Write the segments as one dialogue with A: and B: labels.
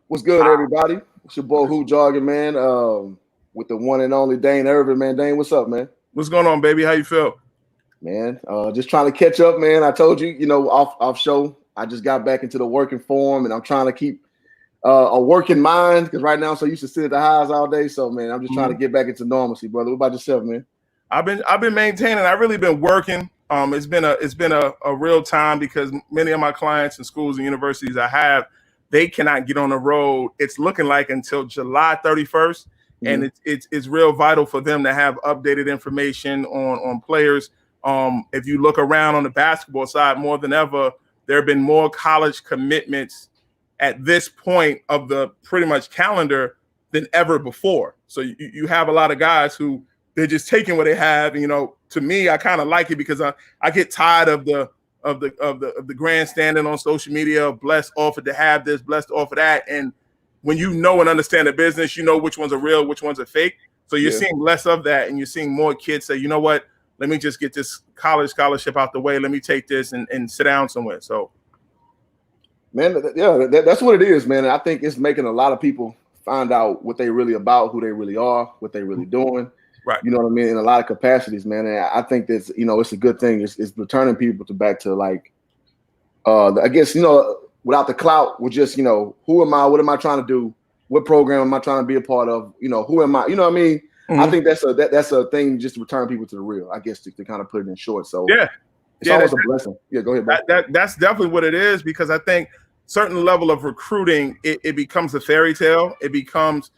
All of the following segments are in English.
A: What's good, everybody? It's your boy Who Jogging, man. With the one and only Dain Ervin, man. Dane, what's up, man?
B: What's going on, baby? How you feel?
A: Man, just trying to catch up, man. I told you, off show, I just got back into the working form, and I'm trying to keep a working mind because right now I'm so used to sitting at the house all day. So, man, I'm just trying to get back into normalcy, brother. What about yourself, man?
B: I've been maintaining. I've really been working. It's been a real time because many of my clients and schools and universities I have, they cannot get on the road. It's looking like until July 31st, and it's real vital for them to have updated information on players. If you look around on the basketball side, more than ever, there have been more college commitments at this point of the pretty much calendar than ever before. So you have a lot of guys who they're just taking what they have. And, to me, I kind of like it because I get tired of the grandstanding on social media, blessed offered to have this, blessed offer that. And when you know and understand the business, you know which ones are real, which ones are fake. So you're seeing less of that, and you're seeing more kids say, you know what, let me just get this college scholarship out the way. Let me take this and sit down somewhere. So,
A: man, that's what it is, man. And I think it's making a lot of people find out what they really about, who they really are, what they really doing.
B: Right.
A: You know what I mean? In a lot of capacities, man. And I think that's, it's a good thing. It's returning people back to like, I guess, without the clout, with just, who am I? What am I trying to do? What program am I trying to be a part of? Who am I? You know what I mean? Mm-hmm. I think that's a thing just to return people to the real, I guess, to kind of put it in short. So it's always a blessing. Yeah, go ahead, bro.
B: That's definitely what it is, because I think certain level of recruiting, it becomes a fairy tale. It becomes,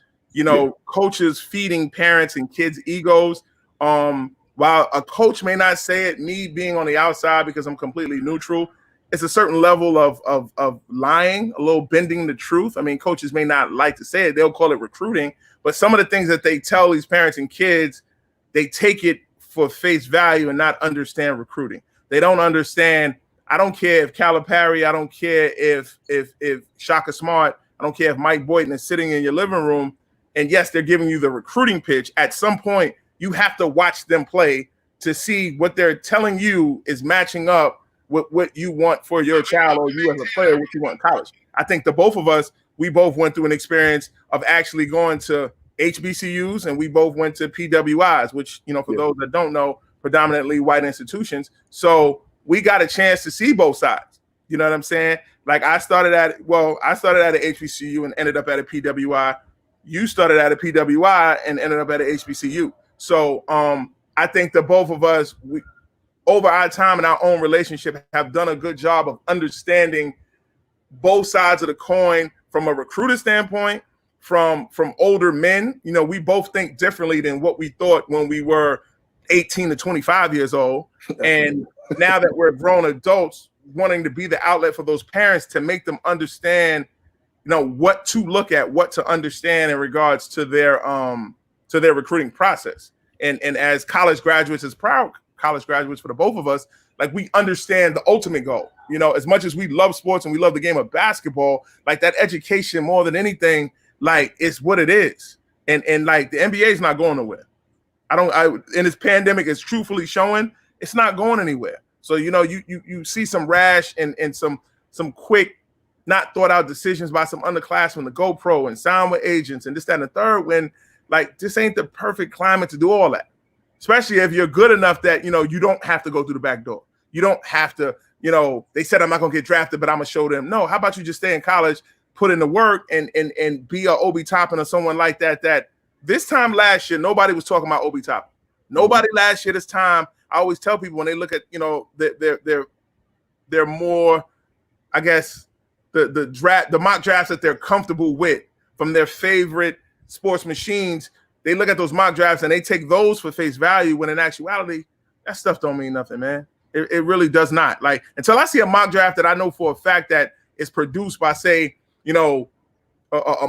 B: coaches feeding parents and kids' egos. While a coach may not say it, me being on the outside because I'm completely neutral, it's a certain level of lying, a little bending the truth. I mean, coaches may not like to say it. They'll call it recruiting. But some of the things that they tell these parents and kids, they take it for face value and not understand recruiting. They don't understand. I don't care if Calipari, I don't care if Shaka Smart, I don't care if Mike Boynton is sitting in your living room. And yes, they're giving you the recruiting pitch. At some point, you have to watch them play to see what they're telling you is matching up with what you want for your child, or you as a player, what you want in college. I think the both of us, we both went through an experience of actually going to HBCUs, and we both went to PWIs, which, for those that don't know, predominantly white institutions. So we got a chance to see both sides. You know what I'm saying? Like I started at an HBCU and ended up at a PWI. You started at a PWI and ended up at an HBCU. So I think that both of us, over our time and our own relationship, have done a good job of understanding both sides of the coin from a recruiter standpoint, from older men. We both think differently than what we thought when we were 18 to 25 years old. And now that we're grown adults, wanting to be the outlet for those parents to make them understand, what to look at, what to understand in regards to their recruiting process. And as college graduates, as proud college graduates for the both of us, like we understand the ultimate goal. As much as we love sports and we love the game of basketball, like that education more than anything, like it's what it is. And like the NBA is not going nowhere. In this pandemic, it's truthfully showing it's not going anywhere. So, you see some rash and some quick, not thought out decisions by some underclassmen, the GoPro and sign with agents and this, that, and the third, when like this ain't the perfect climate to do all that. Especially if you're good enough that, you don't have to go through the back door. You don't have to, they said I'm not going to get drafted, but I'm going to show them. No, how about you just stay in college, put in the work and be a Obi Toppin or someone like that. That this time last year, nobody was talking about Obi Toppin. Nobody last year this time. I always tell people when they look at, they're more, I guess, the mock drafts that they're comfortable with from their favorite sports machines. They look at those mock drafts and they take those for face value, when in actuality, that stuff don't mean nothing, man. It really does not. Like, until I see a mock draft that I know for a fact that is produced by, say, a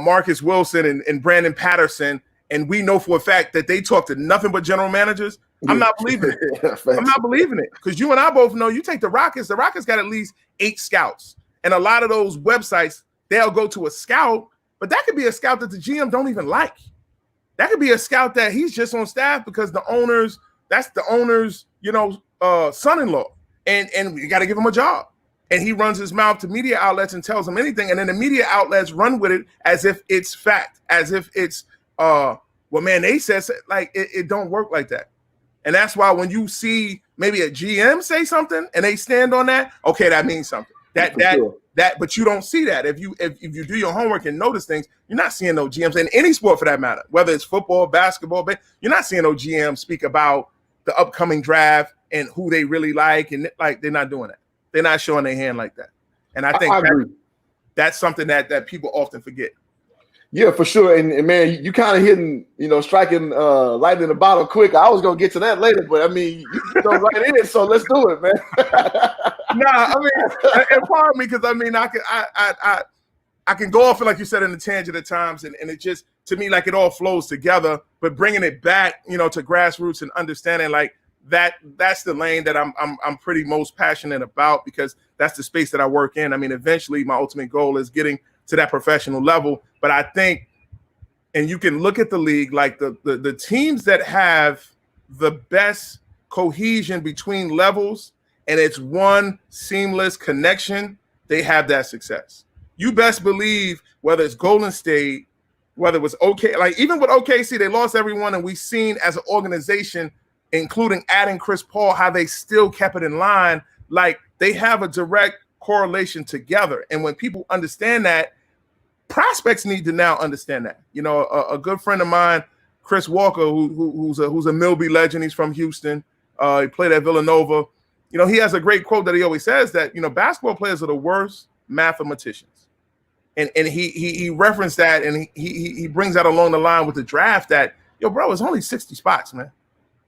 B: Marcus Wilson and Brandon Patterson, and we know for a fact that they talk to nothing but general managers, I'm not believing it. I'm not believing it, because you and I both know, you take the Rockets got at least 8 scouts. And a lot of those websites, they'll go to a scout, but that could be a scout that the GM don't even like. That could be a scout that he's just on staff because that's the owner's, son-in-law. And you got to give him a job. and he runs his mouth to media outlets and tells them anything, and then the media outlets run with it as if it's fact, as if it's well, man, they said, like, it don't work like that. And that's why when you see maybe a GM say something and they stand on that, okay, that means something. But you don't see that. If you do your homework and notice things, you're not seeing no GMs in any sport for that matter, whether it's football, basketball, but you're not seeing no GMs speak about the upcoming draft and who they really like, and like they're not doing that. They're not showing their hand like that. And I think that's something that people often forget.
A: Yeah, for sure. And man, you kind of hitting, striking lightning in the bottle quick. I was gonna get to that later, but I mean, you go right in, so let's do it, man.
B: Nah, I mean, and pardon me, because I mean, I can go off, like you said, in the tangent at times, and it just, to me, like it all flows together. But bringing it back, to grassroots and understanding like that's the lane that I'm pretty most passionate about, because that's the space that I work in. I mean, eventually, my ultimate goal is getting to that professional level. But I think, and you can look at the league, like the teams that have the best cohesion between levels, and it's one seamless connection, they have that success. You best believe, whether it's Golden State, whether it was like even with OKC, they lost everyone, and we've seen as an organization, including adding Chris Paul, how they still kept it in line. Like they have a direct correlation together. And when people understand that, prospects need to now understand that. A good friend of mine, Chris Walker, who's a Milby legend. He's from Houston. He played at Villanova. He has a great quote that he always says that, basketball players are the worst mathematicians. And he referenced that, and he brings that along the line with the draft that, bro, it's only 60 spots, man.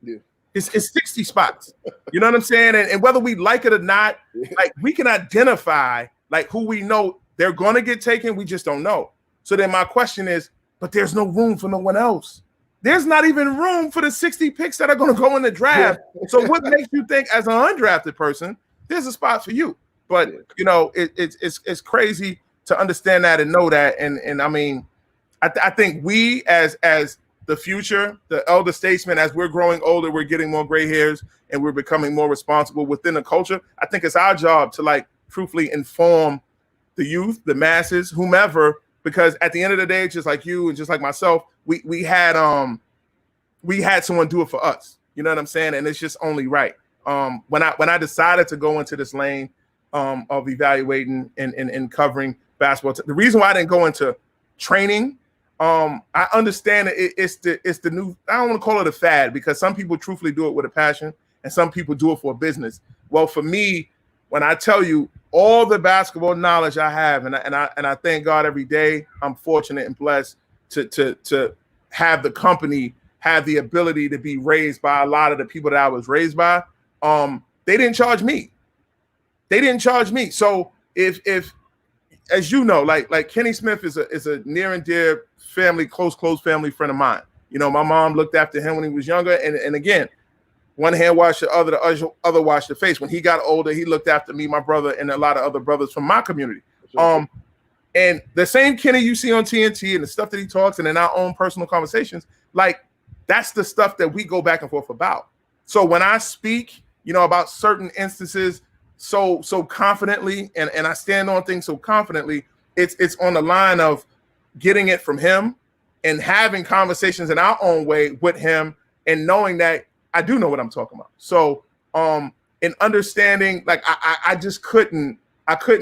A: Yeah.
B: It's 60 spots. You know what I'm saying? And whether we like it or not, like we can identify like who we know they're going to get taken. We just don't know. So then my question is, but there's no room for no one else. There's not even room for the 60 picks that are going to go in the draft. Yeah. So what makes you think as an undrafted person, there's a spot for you? But, it's crazy to understand that and know that. And I mean, I think we as the future, the elder statesmen, as we're growing older, we're getting more gray hairs and we're becoming more responsible within the culture. I think it's our job to like truthfully inform the youth, the masses, whomever, because at the end of the day, just like you and just like myself, we had someone do it for us. You know what I'm saying? And it's just only right. When I decided to go into this lane of evaluating and covering basketball, the reason why I didn't go into training, I understand that it's the new, I don't want to call it a fad, because some people truthfully do it with a passion and some people do it for a business. Well, for me, when I tell you all the basketball knowledge I have, and I thank God every day, I'm fortunate and blessed to have the company, have the ability to be raised by a lot of the people that I was raised by. They didn't charge me. So if as you know, like Kenny Smith is a near and dear family, close family friend of mine. My mom looked after him when he was younger, and again, one hand washed the other washed the face. When he got older, he looked after me, my brother, and a lot of other brothers from my community. Sure. And the same Kenny you see on TNT and the stuff that he talks and in our own personal conversations, like that's the stuff that we go back and forth about. So when I speak, about certain instances so confidently, and I stand on things so confidently, it's on the line of getting it from him and having conversations in our own way with him and knowing that I do know what I'm talking about. So in understanding, like I just couldn't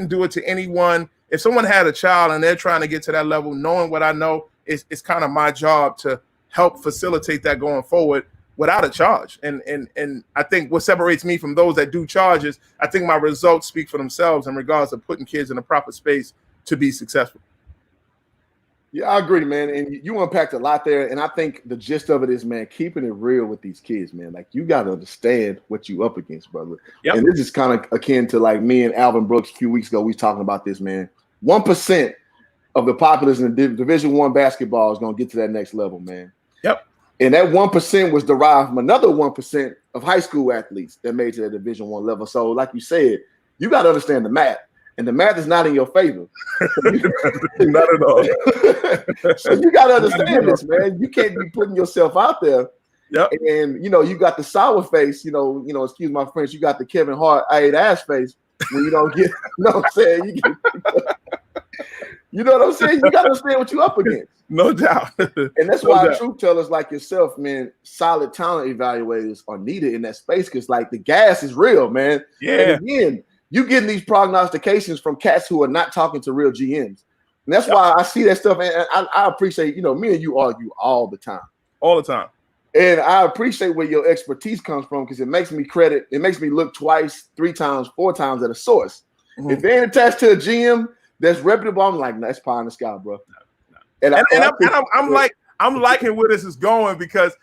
B: do it to anyone. If someone had a child and they're trying to get to that level, knowing what I know, it's kind of my job to help facilitate that going forward without a charge. And I think what separates me from those that do charges, I think my results speak for themselves in regards to putting kids in the proper space to be successful.
A: Yeah, I agree, man. And you unpacked a lot there. And I think the gist of it is, man, keeping it real with these kids, man. Like, you got to understand what you up against, brother. Yep. And this is kind of akin to like me and Alvin Brooks a few weeks ago. We was talking about this, man. 1% of the populace in Division I basketball is going to get to that next level, man.
B: Yep.
A: And that 1% was derived from another 1% of high school athletes that made to that Division I level. So like you said, you got to understand the math. And the math is not in your favor.
B: Not at all.
A: So you got to understand this, man. You can't be putting yourself out there.
B: Yep.
A: And, you got the sour face, excuse my French, you got the Kevin Hart, I ate ass face. when you don't get, you know what I'm saying? You know what I'm saying? You got to understand what you're up against.
B: No doubt.
A: And that's why truth tellers like yourself, man, solid talent evaluators are needed in that space because, like, the gas is real, man.
B: Yeah.
A: And again, you getting these prognostications from cats who are not talking to real GMs. And that's why I see that stuff. And I appreciate, you know, me and you argue all the time.
B: All the time.
A: And I appreciate where your expertise comes from because it makes me look twice, 3 times, 4 times at a source. Mm-hmm. If they ain't attached to a GM that's reputable, I'm like, nah, that's pie in the sky, bro.
B: And I'm liking where this is going because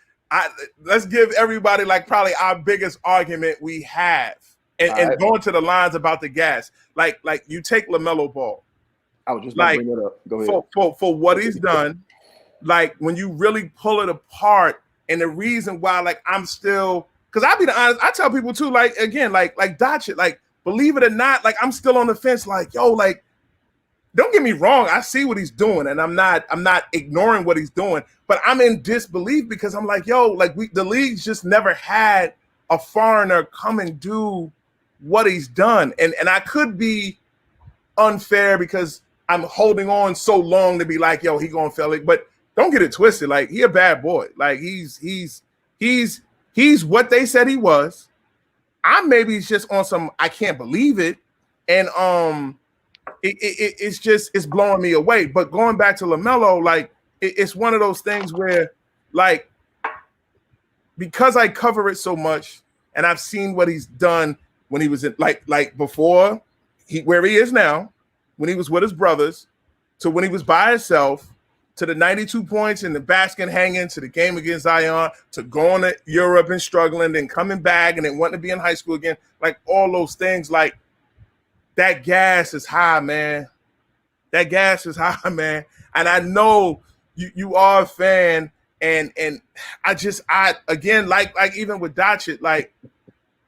B: let's give everybody like probably our biggest argument we have and going to the lines about the gas. Like you take LaMelo Ball.
A: I was just about to bring it up. Go ahead.
B: For what he's done, like when you really pull it apart, and the reason why, like, I'm still, because I'll be honest, I tell people too, like, again, like dodge it, like, believe it or not, like, I'm still on the fence, like, yo, like, don't get me wrong, I see what he's doing, and I'm not ignoring what he's doing, but I'm in disbelief because I'm like, yo, like, the league's just never had a foreigner come and do what he's done, and I could be unfair because I'm holding on so long to be like, yo, he gonna fail it, but don't get it twisted. Like, he a bad boy. Like, he's what they said he was. Maybe it's just on some I can't believe it, and it's blowing me away. But going back to LaMelo, like, it's one of those things where, like, because I cover it so much and I've seen what he's done when he was in like before where he is now, when he was with his brothers, to when he was by himself, to the 92 points and the basket hanging, to the game against Zion, to going to Europe and struggling, then coming back and then wanting to be in high school again, like all those things, like that gas is high, man. That gas is high, man. And I know you are a fan, and I again, like even with Doncic, like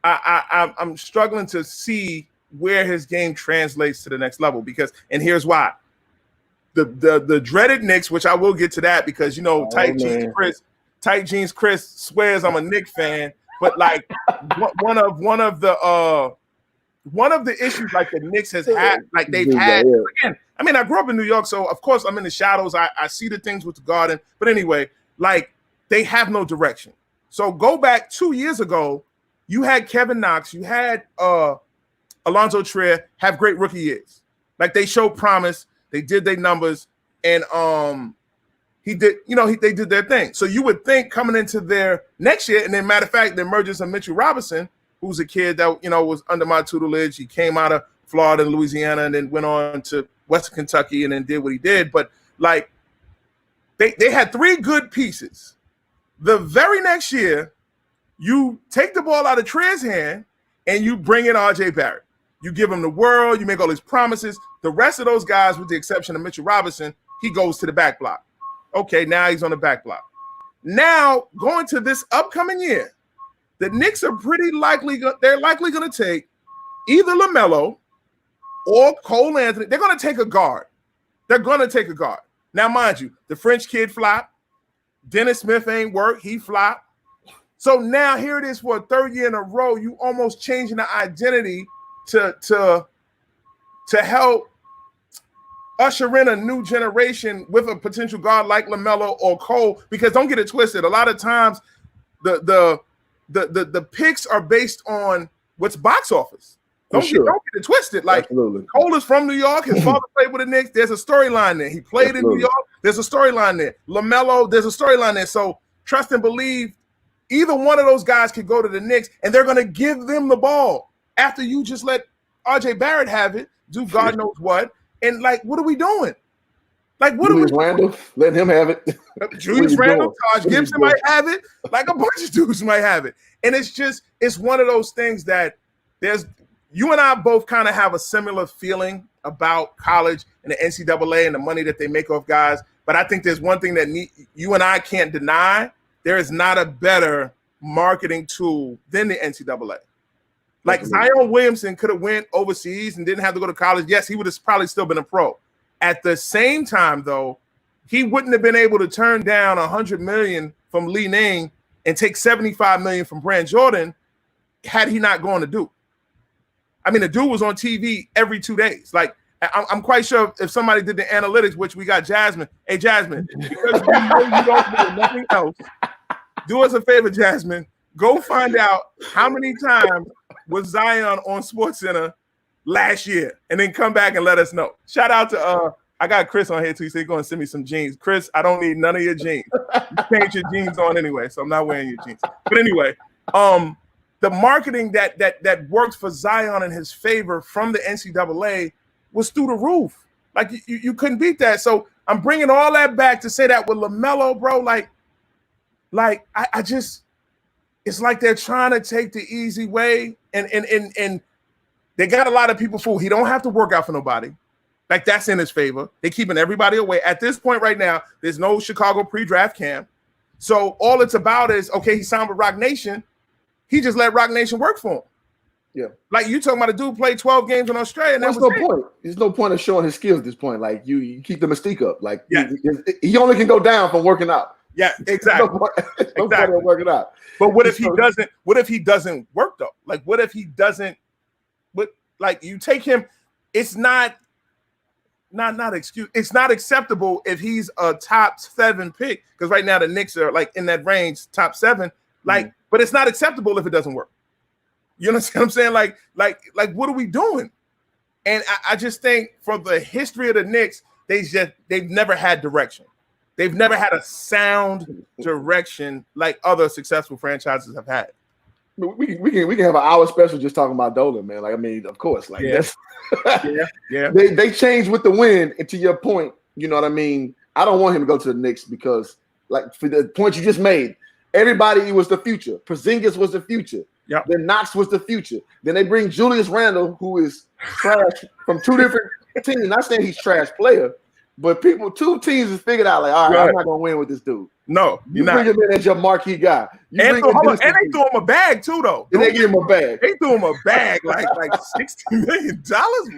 B: I'm struggling to see where his game translates to the next level because, and here's why. The dreaded Knicks, which I will get to that because, you know, Tight Jeans Chris swears I'm a Knicks fan, but like one of the issues like the Knicks has had, like they've had again. I mean, I grew up in New York, so of course I'm in the shadows. I see the things with the Garden, but anyway, like they have no direction. So go back 2 years ago, you had Kevin Knox, you had Alonzo Trier have great rookie years. Like they showed promise. They did their numbers, and they did their thing. So you would think coming into their next year, and then matter of fact, the emergence of Mitchell Robinson, who's a kid that, you know, was under my tutelage. He came out of Florida and Louisiana, and then went on to Western Kentucky, and then did what he did. But like, they had 3 good pieces. The very next year, you take the ball out of Trey's hand, and you bring in R.J. Barrett. You give him the world. You make all these promises. The rest of those guys, with the exception of Mitchell Robinson, he goes to the back block. Okay, now he's on the back block. Now, going to this upcoming year, the Knicks are pretty likely – they're likely going to take either LaMelo or Cole Anthony. They're going to take a guard. They're going to take a guard. Now, mind you, the French kid flopped. Dennis Smith ain't work. He flopped. So now here it is for a 3rd year in a row. You almost changing the identity to help usher in a new generation with a potential guard like LaMelo or Cole, because don't get it twisted. A lot of times the picks are based on what's box office. Don't get it twisted. Like, absolutely. Cole is from New York. His father played with the Knicks. There's a storyline there. He played in New York. There's a storyline there. LaMelo, there's a storyline there. So trust and believe either one of those guys could go to the Knicks, and they're going to give them the ball after you just let R.J. Barrett have it, do God knows what. And, like, what are we doing? Like, what
A: Julius Randle, let him have it.
B: Julius Randle, Taj Gibson might have it. Like, a bunch of dudes might have it. And it's one of those things that you and I both kind of have a similar feeling about college and the NCAA and the money that they make off guys. But I think there's one thing that you and I can't deny. There is not a better marketing tool than the NCAA. Like, Zion Williamson could have went overseas and didn't have to go to college. Yes, he would have probably still been a pro. At the same time, though, he wouldn't have been able to turn down $100 million from Lee Ning and take $75 million from Brand Jordan had he not gone to Duke. I mean, the dude was on TV every 2 days. Like, I'm quite sure if somebody did the analytics, which we got Jasmine. Hey, Jasmine, because we know you don't know nothing else, do us a favor, Jasmine. Go find out how many times was Zion on SportsCenter last year, and then come back and let us know. Shout out to I got Chris on here too. He said he's going to send me some jeans. Chris, I don't need none of your jeans. You change your jeans on anyway, so I'm not wearing your jeans. But anyway, the marketing that worked for Zion in his favor from the NCAA was through the roof. Like you couldn't beat that. So I'm bringing all that back to say that with LaMelo, bro. Like I just, it's like they're trying to take the easy way, and they got a lot of people fooled. He don't have to work out for nobody. Like, that's in his favor. They're keeping everybody away. At this point right now, there's no Chicago pre-draft camp. So all it's about is, okay, he signed with Rock Nation. He just let Rock Nation work for him.
A: Yeah. Like,
B: you talking about a dude played 12 games in Australia. And
A: there's no point. There's no point of showing his skills at this point. Like, you keep the mystique up. Like, he only can go down from working out.
B: Yeah, exactly.
A: No point of working out.
B: But what if he doesn't? What if he doesn't work though? Like, what if he doesn't? But like, you take him, it's not excuse. It's not acceptable if he's a top 7 pick, because right now the Knicks are like in that range, top 7. Like, but it's not acceptable if it doesn't work. You understand what I'm saying? Like, what are we doing? And I just think, from the history of the Knicks, they've never had direction. They've never had a sound direction like other successful franchises have had.
A: We can have an hour special just talking about Dolan, man. Like, I mean, of course, like that's They changed with the win. And to your point, you know what I mean? I don't want him to go to the Knicks because, like, for the point you just made, everybody was the future. Porzingis was the future.
B: Yep.
A: Then Knox was the future. Then they bring Julius Randle, who is trash from 2 different teams. Not saying he's a trash player, but 2 teams has figured out, like, all right, I'm not gonna win with this dude.
B: No,
A: you bring him in as your marquee guy.
B: And they threw him a bag too, though.
A: And they gave him a bag.
B: They threw him a bag like $60 million.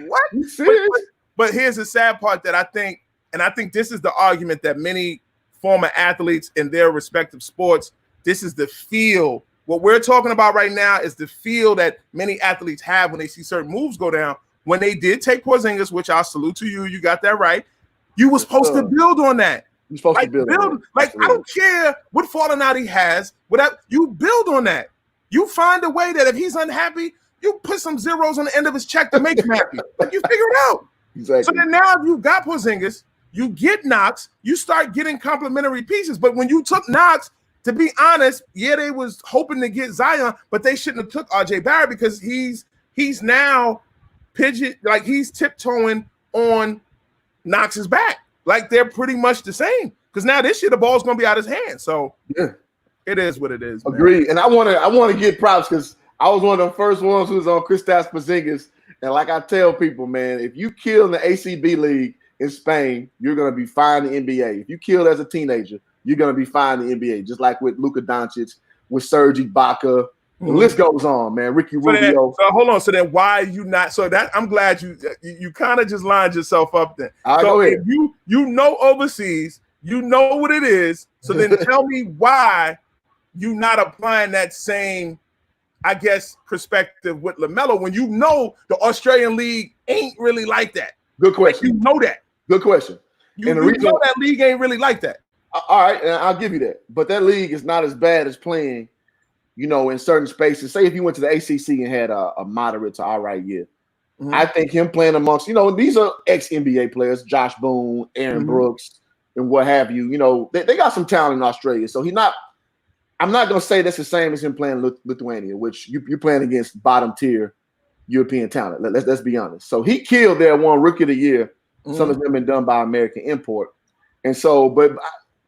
B: What?
A: You serious?
B: But here's the sad part that I think this is the argument that many former athletes in their respective sports, this is the feel. What we're talking about right now is the feel that many athletes have when they see certain moves go down. When they did take Porzingis, which I'll salute to you, you got that right. You were supposed to build on that.
A: You're supposed to build on it.
B: Like, I don't care what falling out he has. Whatever, you build on that. You find a way that if he's unhappy, you put some zeros on the end of his check to make him happy. Like, you figure it out.
A: Exactly.
B: So then now if you got Porzingis, you get Knox, you start getting complementary pieces. But when you took Knox, to be honest, they was hoping to get Zion, but they shouldn't have took RJ Barrett, because he's now he's tiptoeing on Knox's back. Like, they're pretty much the same, because now this year the ball's gonna be out of his hands. So it is what it is.
A: Agreed. And I want to give props, because I was one of the first ones who was on Kristaps Porzingis. And like I tell people, man, if you kill in the ACB league in Spain, you're gonna be fine in the NBA. If you killed as a teenager, you're gonna be fine in the NBA. Just like with Luka Doncic, with Serge Ibaka. The list goes on, man. Ricky Rubio.
B: So hold on. So then, why are you not? So that, I'm glad you kind of just lined yourself up then.
A: So
B: if you know overseas, you know what it is. So then tell me why you not applying that same, I guess, perspective with LaMelo, when you know the Australian league ain't really like that.
A: Good question.
B: Like, you know that.
A: Good question.
B: You know that league ain't really like that.
A: All right, and I'll give you that. But that league is not as bad as playing, you know, in certain spaces. Say if you went to the ACC and had a moderate to all right year. I think him playing amongst, you know, these are ex-NBA players, Josh Boone, Aaron Brooks, and what have you. You know, they got some talent in Australia. So I'm not going to say that's the same as him playing Lithuania, which you're playing against bottom tier European talent. Let's be honest. So he killed there, won Rookie of the Year. Some of them been done by American import. And so, but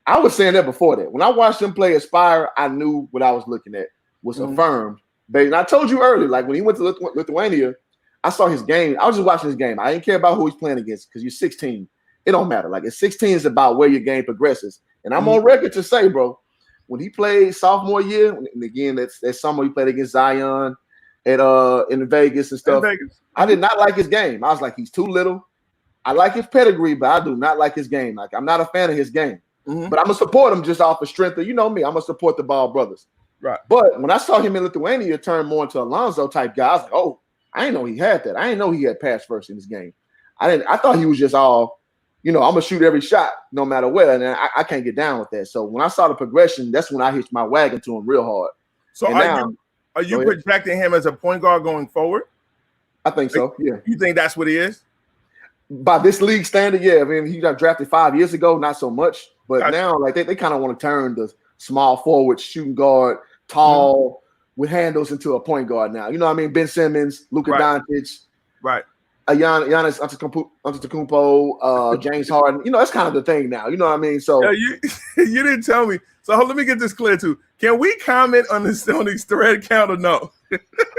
A: I was saying that before that. When I watched him play Aspire, I knew what I was looking at was affirmed. And I told you earlier, like when he went to Lithuania, I saw his game. I was just watching his game. I didn't care about who he's playing against, because you're 16. It don't matter. Like, at 16 is about where your game progresses. And I'm on record to say, bro, when he played sophomore year, and again, that summer he played against Zion in Vegas and stuff. I did not like his game. I was like, he's too little. I like his pedigree, but I do not like his game. Like, I'm not a fan of his game. But I'm gonna support him just off of strength of, you know me, I'm gonna support the Ball brothers.
B: Right.
A: But when I saw him in Lithuania turn more into Alonzo type guy, I was like, oh, I didn't know he had that. I didn't know he had pass first in this game. I thought he was just all, I'm gonna shoot every shot no matter what, and I can't get down with that. So when I saw the progression, that's when I hitched my wagon to him real hard.
B: So are you projecting him as a point guard going forward?
A: I think so. Yeah.
B: You think that's what he is?
A: By this league standard, yeah. I mean, he got drafted 5 years ago, not so much, but now like they kind of want to turn the small forward, shooting guard, tall with handles into a point guard now. You know what I mean? Ben Simmons, Luka Doncic,
B: right?
A: Giannis Antetokounmpo, James Harden. That's kind of the thing now. You know what I mean? So
B: you didn't tell me. So let me get this clear too. Can we comment on this thread count or no?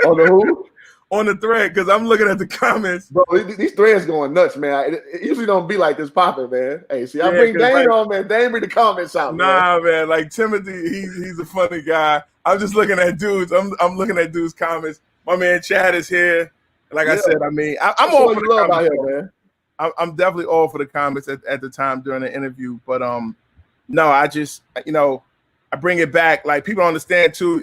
A: On the who?
B: On the thread, because I'm looking at the comments.
A: Bro, these threads going nuts, man. It usually don't be like this popping, man. Hey, see, I bring Dain on, man. Dain bring the comments out.
B: Nah, man. Like Timothy, he's a funny guy. I'm just looking at dudes. I'm looking at dudes' comments. My man Chad is here. Like I said, I mean, I'm all for the love out here, man. I'm definitely all for the comments at the time during the interview. But no, I just I bring it back. Like people understand too,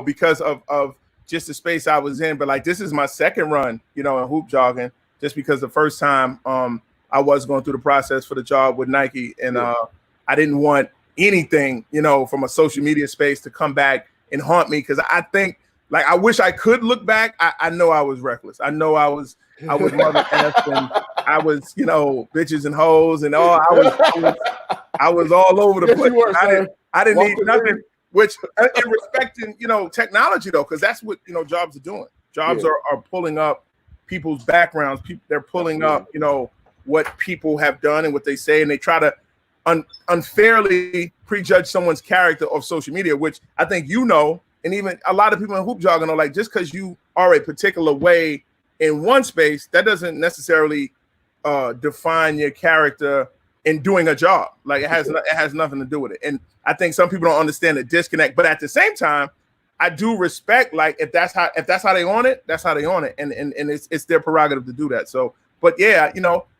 B: because of just the space I was in. But like this is my second run, in hoop jogging, just because the first time I was going through the process for the job with Nike, and I didn't want anything, from a social media space to come back and haunt me, because I think. Like I wish I could look back. I know I was reckless. I know I was mother F, and I was, bitches and hoes and all. I was all over the place. I didn't need nothing. Which in respecting, technology though, because that's what jobs are doing. Jobs are pulling up people's backgrounds. They're pulling up, what people have done and what they say, and they try to unfairly prejudge someone's character off social media, which I think and even a lot of people in hoop jogging are like, just because you are a particular way in one space, that doesn't necessarily define your character in doing a job. Like it has nothing to do with it. And I think some people don't understand the disconnect. But at the same time, I do respect, like if that's how they on it, that's how they on it, and it's their prerogative to do that. So, but yeah,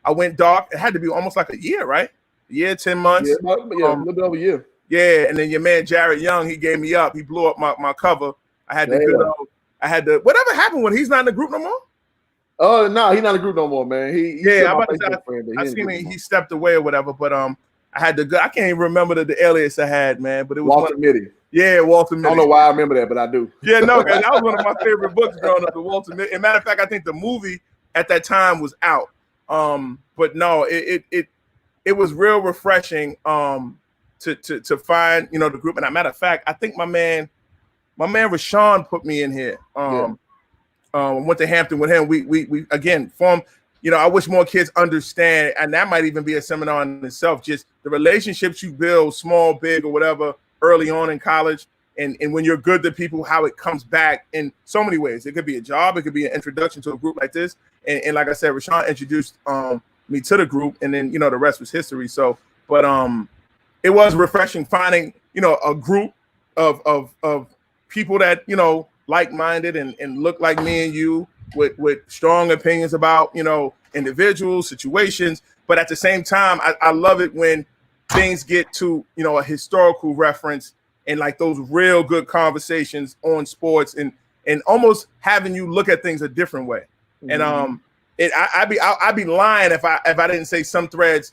B: I went dark. It had to be almost like a year, right? A year, 10 months.
A: Yeah, a little bit over a year.
B: Yeah, and then your man Jared Young, he gave me up. He blew up my cover. I had to whatever happened when he's not in the group no more?
A: Oh no, he's not in the group no more, man.
B: I seen he stepped away or whatever. But I had I can't even remember the alias I had, man. But it was
A: Walter Mitty.
B: Yeah, Walter Mitty.
A: I don't know why I remember that, but I do.
B: Yeah, no, man, that was one of my favorite books growing up, the Walter Mitty. As a matter of fact, I think the movie at that time was out. But no, it was real refreshing. To find the group, and as a matter of fact, I think my man Rashawn put me in here. Went to Hampton with him. We again formed. I wish more kids understand, and that might even be a seminar in itself. Just the relationships you build, small, big, or whatever, early on in college, and when you're good to people, how it comes back in so many ways. It could be a job, it could be an introduction to a group like this, and like I said, Rashawn introduced me to the group, and then the rest was history. So, but it was refreshing finding, a group of people that, like-minded and look like me and you with strong opinions about, individuals, situations. But at the same time, I love it when things get to, a historical reference and like those real good conversations on sports and almost having you look at things a different way. Mm-hmm. And I'd be lying if I didn't say some threads,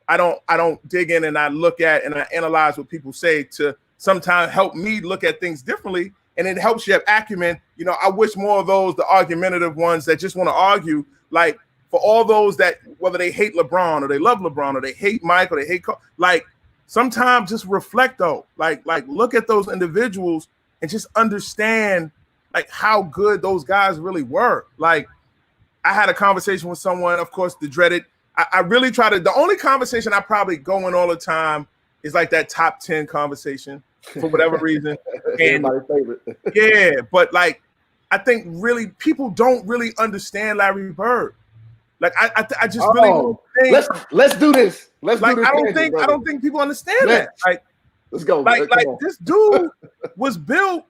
B: I don't dig in and I look at and I analyze what people say to sometimes help me look at things differently, and it helps you have acumen. I wish more of those, the argumentative ones that just want to argue, like for all those that whether they hate LeBron or they love LeBron or they hate Mike or they hate like sometimes just reflect though, like look at those individuals and just understand like how good those guys really were. Like I had a conversation with someone, of course, the dreaded. I really try to. The only conversation I probably go in all the time is like that top 10 conversation for whatever reason. And
A: my favorite.
B: Yeah, but like I think really people don't really understand Larry Bird. Like I just really don't think.
A: Let's do this. Let's
B: like
A: do this.
B: I don't think people understand that. Like
A: let's go.
B: Like this dude was built,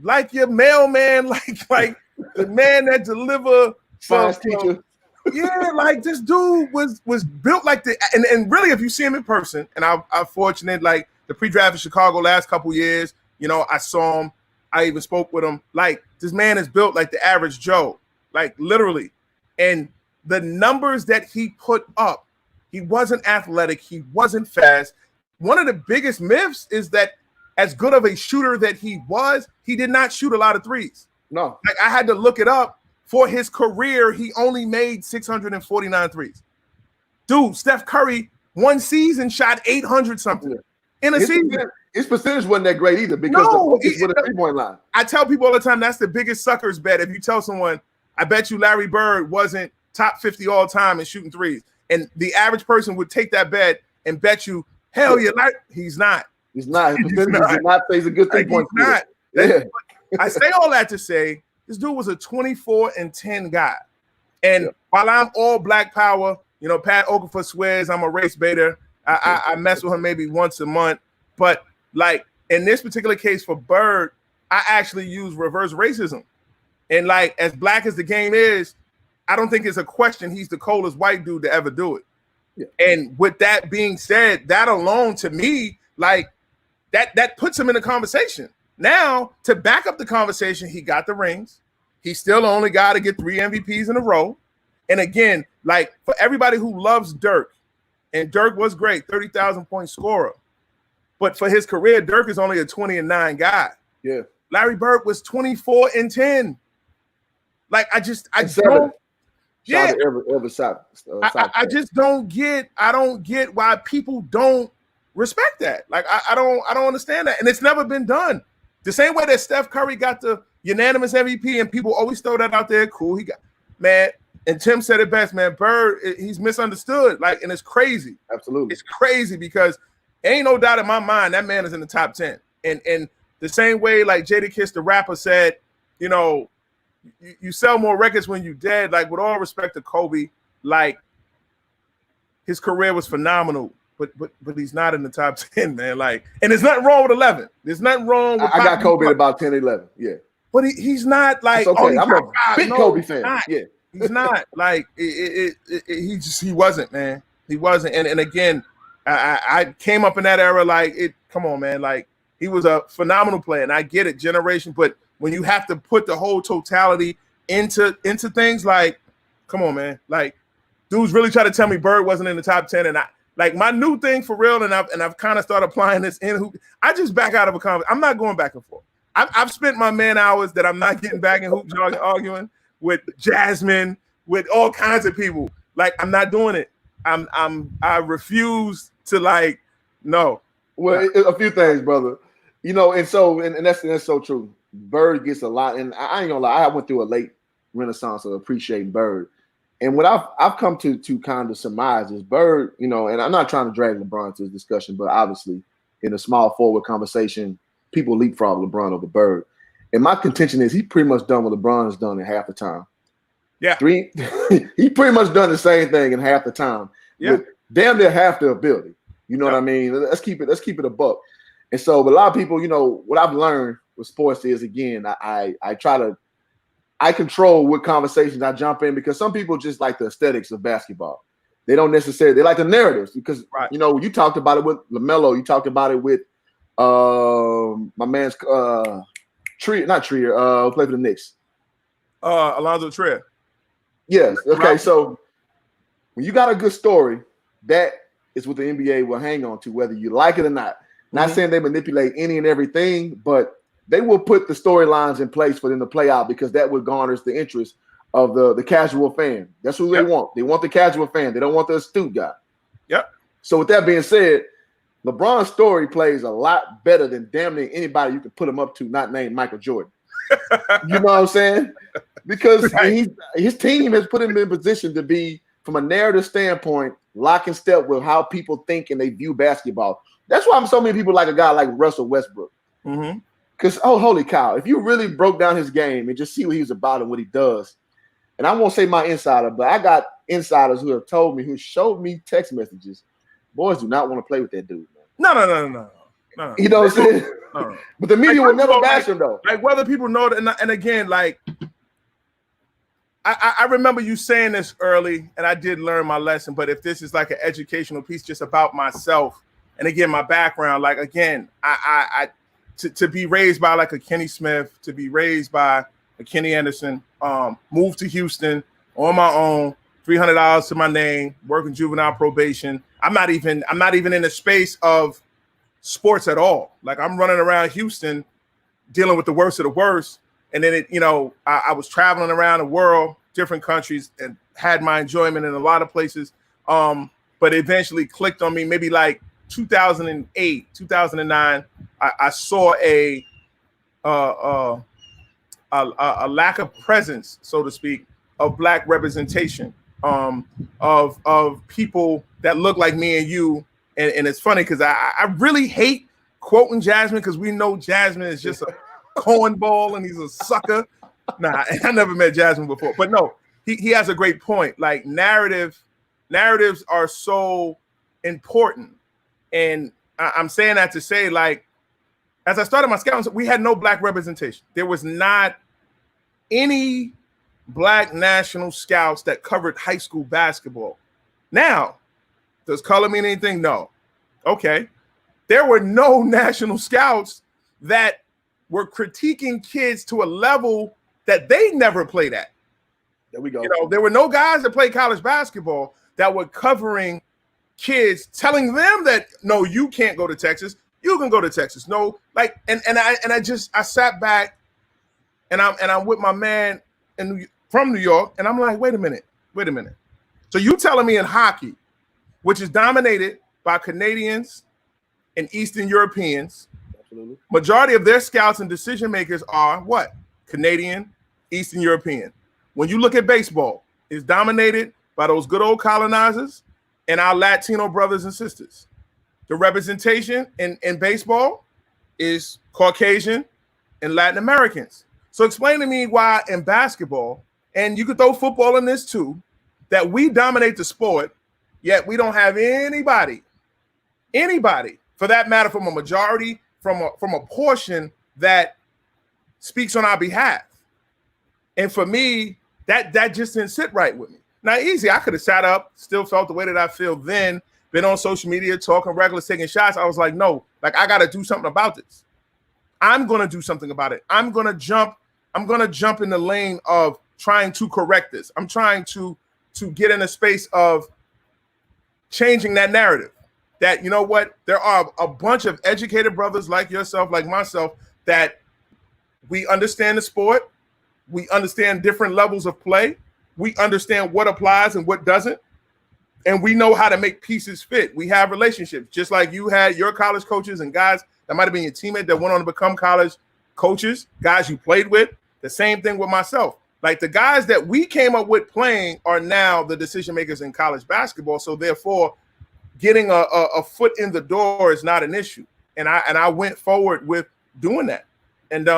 B: like your mailman, like the man that deliver
A: science teacher.
B: Yeah, like this dude was built like the and really if you see him in person, and I'm fortunate, like the pre-draft in Chicago last couple years, I saw him. I even spoke with him. Like, this man is built like the average Joe, like literally. And the numbers that he put up, he wasn't athletic. He wasn't fast. One of the biggest myths is that as good of a shooter that he was, he did not shoot a lot of threes.
A: No.
B: Like, I had to look it up. For his career, he only made 649 threes. Dude, Steph Curry, one season, shot 800 something in a season.
A: His percentage wasn't that great either because the focus with a three-point line.
B: I tell people all the time, that's the biggest sucker's bet. If you tell someone, I bet you Larry Bird wasn't top 50 all time in shooting threes. And the average person would take that bet and bet you, hell yeah, he's not.
A: He's not. His percentage is not. He's a good three-point
B: shooter. Yeah. I say all that to say, this dude was a 24-10 guy. And while I'm all black power, you know, Pat Okafor swears I'm a race baiter. I mess with him maybe once a month. But, like, in this particular case for Bird, I actually use reverse racism. And, like, as black as the game is, I don't think it's a question he's the coldest white dude to ever do it. Yeah. And with that being said, that alone to me, like, that puts him in the conversation. Now, to back up the conversation, he got the rings. He still only got to get 3 MVPs in a row. And again, like, for everybody who loves Dirk, and Dirk was great, 30,000 point scorer. But for his career, Dirk is only a 20-9 guy.
A: Yeah.
B: Larry Bird was 24-10. Like, I just don't get why people don't respect that. Like, I don't understand that. And it's never been done. The same way that Steph Curry got the unanimous MVP and people always throw that out there. Cool. He got, man, and Tim said it best, man. Bird, he's misunderstood. Like, and it's crazy.
A: Absolutely.
B: It's crazy because ain't no doubt in my mind that man is in the top 10. And the same way, like Jadakiss the rapper said, you know, you sell more records when you're dead. Like, with all respect to Kobe, like, his career was phenomenal. But he's not in the top 10, man. Like, and there's nothing wrong with 11. There's nothing wrong with.
A: I got Kobe at about 10, 11. Yeah.
B: But he's not like.
A: It's okay. I'm a big Kobe fan. Yeah.
B: He's not like he wasn't, man. He wasn't. And again, I came up in that era like it. Come on, man. Like, he was a phenomenal player, and I get it, generation. But when you have to put the whole totality into things, like, come on, man. Like, dudes really try to tell me Bird wasn't in the top 10, and like, my new thing for real, and I've kind of started applying this in hoop. I just back out of a conversation. I'm not going back and forth. I've spent my man hours that I'm not getting back in hoop arguing with Jasmine, with all kinds of people. Like, I'm not doing it. I refuse to, like, no.
A: Well, a few things, brother. You know, and that's so true. Bird gets a lot, and I ain't gonna lie. I went through a late renaissance of appreciating Bird. And what I've come to kind of surmise is Bird, you know, and I'm not trying to drag LeBron to this discussion, but obviously in a small forward conversation, people leapfrog LeBron over Bird. And my contention is he's pretty much done what LeBron has done in half the time.
B: Yeah.
A: He pretty much done the same thing in half the time.
B: Yeah.
A: With damn near half the ability. You know what I mean? Let's keep it a buck. And so, but a lot of people, you know, what I've learned with sports is, again, I control what conversations I jump in, because some people just like the aesthetics of basketball. They don't necessarily, they like the narratives because, you know, you talked about it with LaMelo. You talked about it with my man's Trier, who played for the Knicks.
B: Alonzo Trier.
A: Yes. Okay. So when you got a good story, that is what the NBA will hang on to, whether you like it or not. Not saying they manipulate any and everything, but they will put the storylines in place for them to play out, because that would garners the interest of the casual fan. That's who they want. They want the casual fan. They don't want the astute guy.
B: Yep.
A: So with that being said, LeBron's story plays a lot better than damn near anybody you can put him up to, not named Michael Jordan. You know what I'm saying? Because his team has put him in position to be, from a narrative standpoint, lock and step with how people think and they view basketball. That's why so many people like a guy like Russell Westbrook.
B: Mm-hmm.
A: Because, oh, holy cow, if you really broke down his game and just see what he's about and what he does, and I won't say my insider, but I got insiders who have told me, who showed me text messages, boys do not want to play with that dude, man.
B: No.
A: You know what I'm saying? No. But the media will never bash him, though.
B: Like, whether people know that, and again, like, I remember you saying this early, and I did learn my lesson, but if this is like an educational piece just about myself, and again, my background, like, again, to be raised by like a Kenny Smith, to be raised by a Kenny Anderson, moved to Houston on my own, $300 to my name, working juvenile probation. I'm not even in the space of sports at all. Like I'm running around Houston dealing with the worst of the worst. And then I was traveling around the world, different countries, and had my enjoyment in a lot of places. But eventually clicked on me maybe like 2008, 2009. I saw a lack of presence, so to speak, of Black representation, of people that look like me and you. And it's funny because I really hate quoting Jasmine because we know Jasmine is just a cornball and he's a sucker. Nah, I never met Jasmine before. But no, he has a great point. Like narratives are so important. And I'm saying that to say, like, as I started my scouting, we had no Black representation. There was not any Black national scouts that covered high school basketball. Now, does color mean anything? No. Okay. There were no national scouts that were critiquing kids to a level that they never played at.
A: There we go.
B: There were no guys that played college basketball that were covering kids, telling them that, no, you can't go to Texas. You can go to Texas. No, like, and I sat back and I'm with my man from New York, and I'm like, wait a minute. So you telling me in hockey, which is dominated by Canadians and Eastern Europeans, absolutely, majority of their scouts and decision makers are what? Canadian, Eastern European. When you look at baseball, it's dominated by those good old colonizers and our Latino brothers and sisters. The representation in baseball is Caucasian and Latin Americans. So explain to me why in basketball, and you could throw football in this too, that we dominate the sport, yet we don't have anybody for that matter, from a majority, from a portion that speaks on our behalf. And for me, that just didn't sit right with me. Now, easy, I could have sat up, still felt the way that I feel then, been on social media, talking regular, taking shots. I was like, no, like I got to do something about this. I'm going to do something about it. I'm going to jump in the lane of trying to correct this. I'm trying to get in a space of changing that narrative. That, you know what, there are a bunch of educated brothers like yourself, like myself, that we understand the sport. We understand different levels of play. We understand what applies and what doesn't. And we know how to make pieces fit. We have relationships, just like you had your college coaches and guys that might have been your teammate that went on to become college coaches, guys you played with. The same thing with myself. Like the guys that we came up with playing are now the decision makers in college basketball. So therefore, getting a foot in the door is not an issue. And I went forward with doing that. And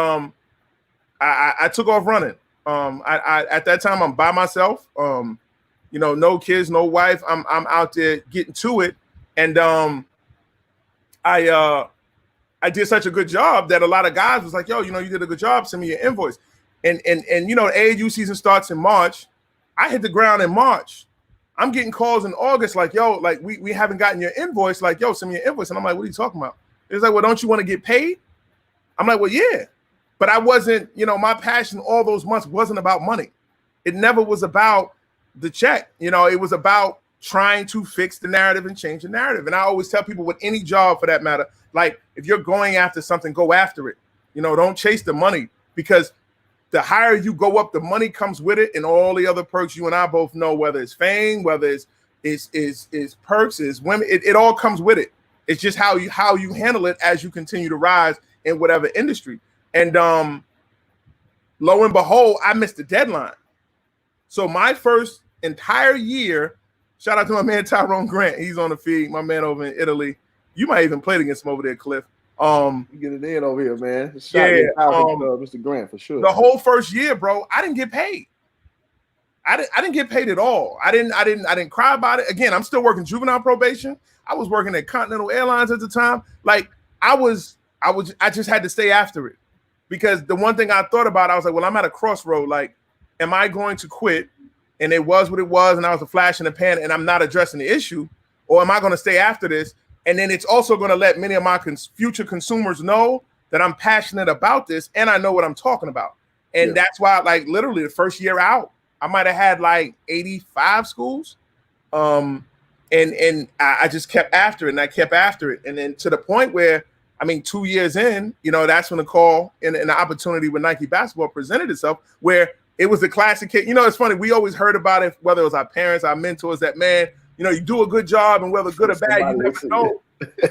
B: I took off running. I at that time I'm by myself. No kids, no wife. I'm out there getting to it. And I did such a good job that a lot of guys was like, yo, you did a good job. Send me your invoice. And the AAU season starts in March. I hit the ground in March. I'm getting calls in August like, yo, like we haven't gotten your invoice. Like, yo, send me your invoice. And I'm like, what are you talking about? It's like, well, don't you want to get paid? I'm like, well, yeah. But I wasn't, my passion all those months wasn't about money. It never was about the check. It was about trying to fix the narrative and change the narrative. And I always tell people with any job for that matter, like if you're going after something, go after it. Don't chase the money, because the higher you go up, the money comes with it and all the other perks you and I both know, whether it's fame, whether it's perks, is women, it all comes with it. It's just how you handle it as you continue to rise in whatever industry. And lo and behold, I missed the deadline. So my first entire year, shout out to my man Tyrone Grant. He's on the feed, my man over in Italy. You might even played against him over there, Cliff.
A: You get it in over here, man. Mr. Grant for sure.
B: The whole first year, bro, I didn't get paid. I didn't get paid at all. I didn't cry about it. Again, I'm still working juvenile probation. I was working at Continental Airlines at the time. Like I just had to stay after it, because the one thing I thought about, I was like, well, I'm at a crossroad. Like, am I going to quit? And it was what it was, and I was a flash in the pan, and I'm not addressing the issue, or am I going to stay after this? And then it's also going to let many of my future consumers know that I'm passionate about this and I know what I'm talking about. And that's why, like, literally the first year out, I might have had like 85 schools. And I just kept after it, and I kept after it. And then to the point where, I mean, 2 years in, you know, that's when the call and the opportunity with Nike basketball presented itself, where it was the classic case. You know, it's funny. We always heard about it, whether it was our parents, our mentors, that, man, you know, you do a good job, and whether good or bad, you never know.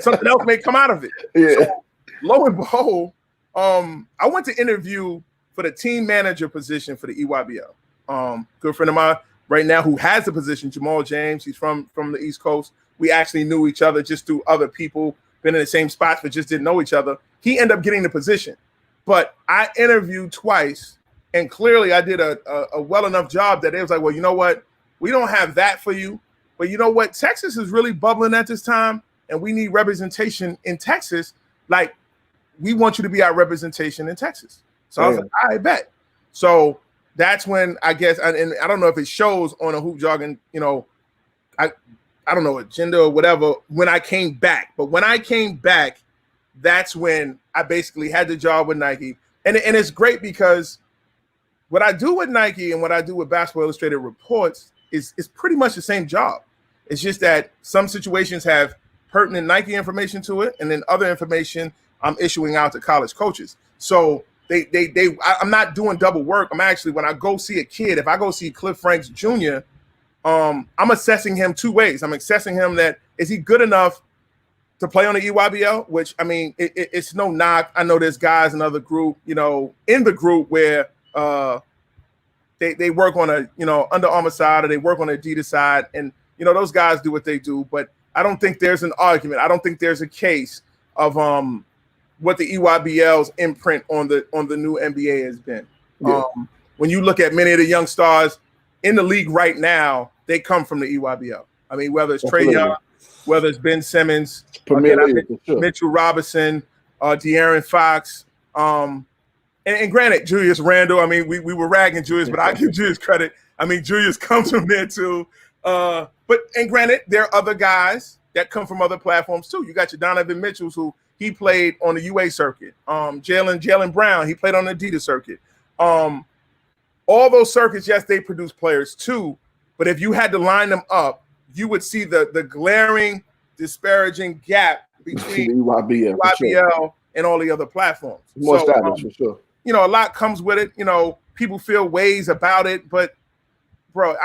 B: Something else may come out of it.
A: Yeah.
B: So, lo and behold, I went to interview for the team manager position for the EYBL. Good friend of mine right now who has the position, Jamal James. He's from the East Coast. We actually knew each other just through other people, been in the same spots, but just didn't know each other. He ended up getting the position. But I interviewed twice, and clearly I did a well enough job that they was like, well, you know what? We don't have that for you. But you know what? Texas is really bubbling at this time, and we need representation in Texas. Like, we want you to be our representation in Texas. So I was like, I bet. So that's when, I guess, and I don't know if it shows on a Hoop Jargon, you know, I don't know, agenda or whatever, when I came back. But when I came back, that's when I basically had the job with Nike. And it's great because what I do with Nike and what I do with Basketball Illustrated Reports is pretty much the same job. It's just that some situations have pertinent Nike information to it, and then other information I'm issuing out to college coaches. So I'm not doing double work. I'm actually, when I go see a kid, if I go see Cliff Franks Jr., I'm assessing him two ways. I'm assessing him that, is he good enough to play on the EYBL? Which, I mean, it's no knock. I know there's guys in other group, you know, in the group where they work on a, you know, Under Armour side, or they work on the Adidas side, and, you know, those guys do what they do. But I don't think there's an argument. I don't think there's a case of what the EYBL's imprint on the new NBA has been. Yeah. When you look at many of the young stars in the league right now, they come from the EYBL. I mean, whether it's Trae Young, whether it's Ben Simmons, Mitchell Robinson, De'Aaron Fox, and granted, Julius Randle. I mean, we were ragging Julius, but I give Julius credit. I mean, Julius comes from there too. And granted, there are other guys that come from other platforms too. You got your Donovan Mitchells, who he played on the UA circuit. Jaylen Brown, he played on the Adidas circuit. All those circuits, yes, they produce players too. But if you had to line them up, you would see the glaring, disparaging gap between EYBL and all the other platforms.
A: More established, for sure.
B: You know, a lot comes with it. You know, people feel ways about it, but bro,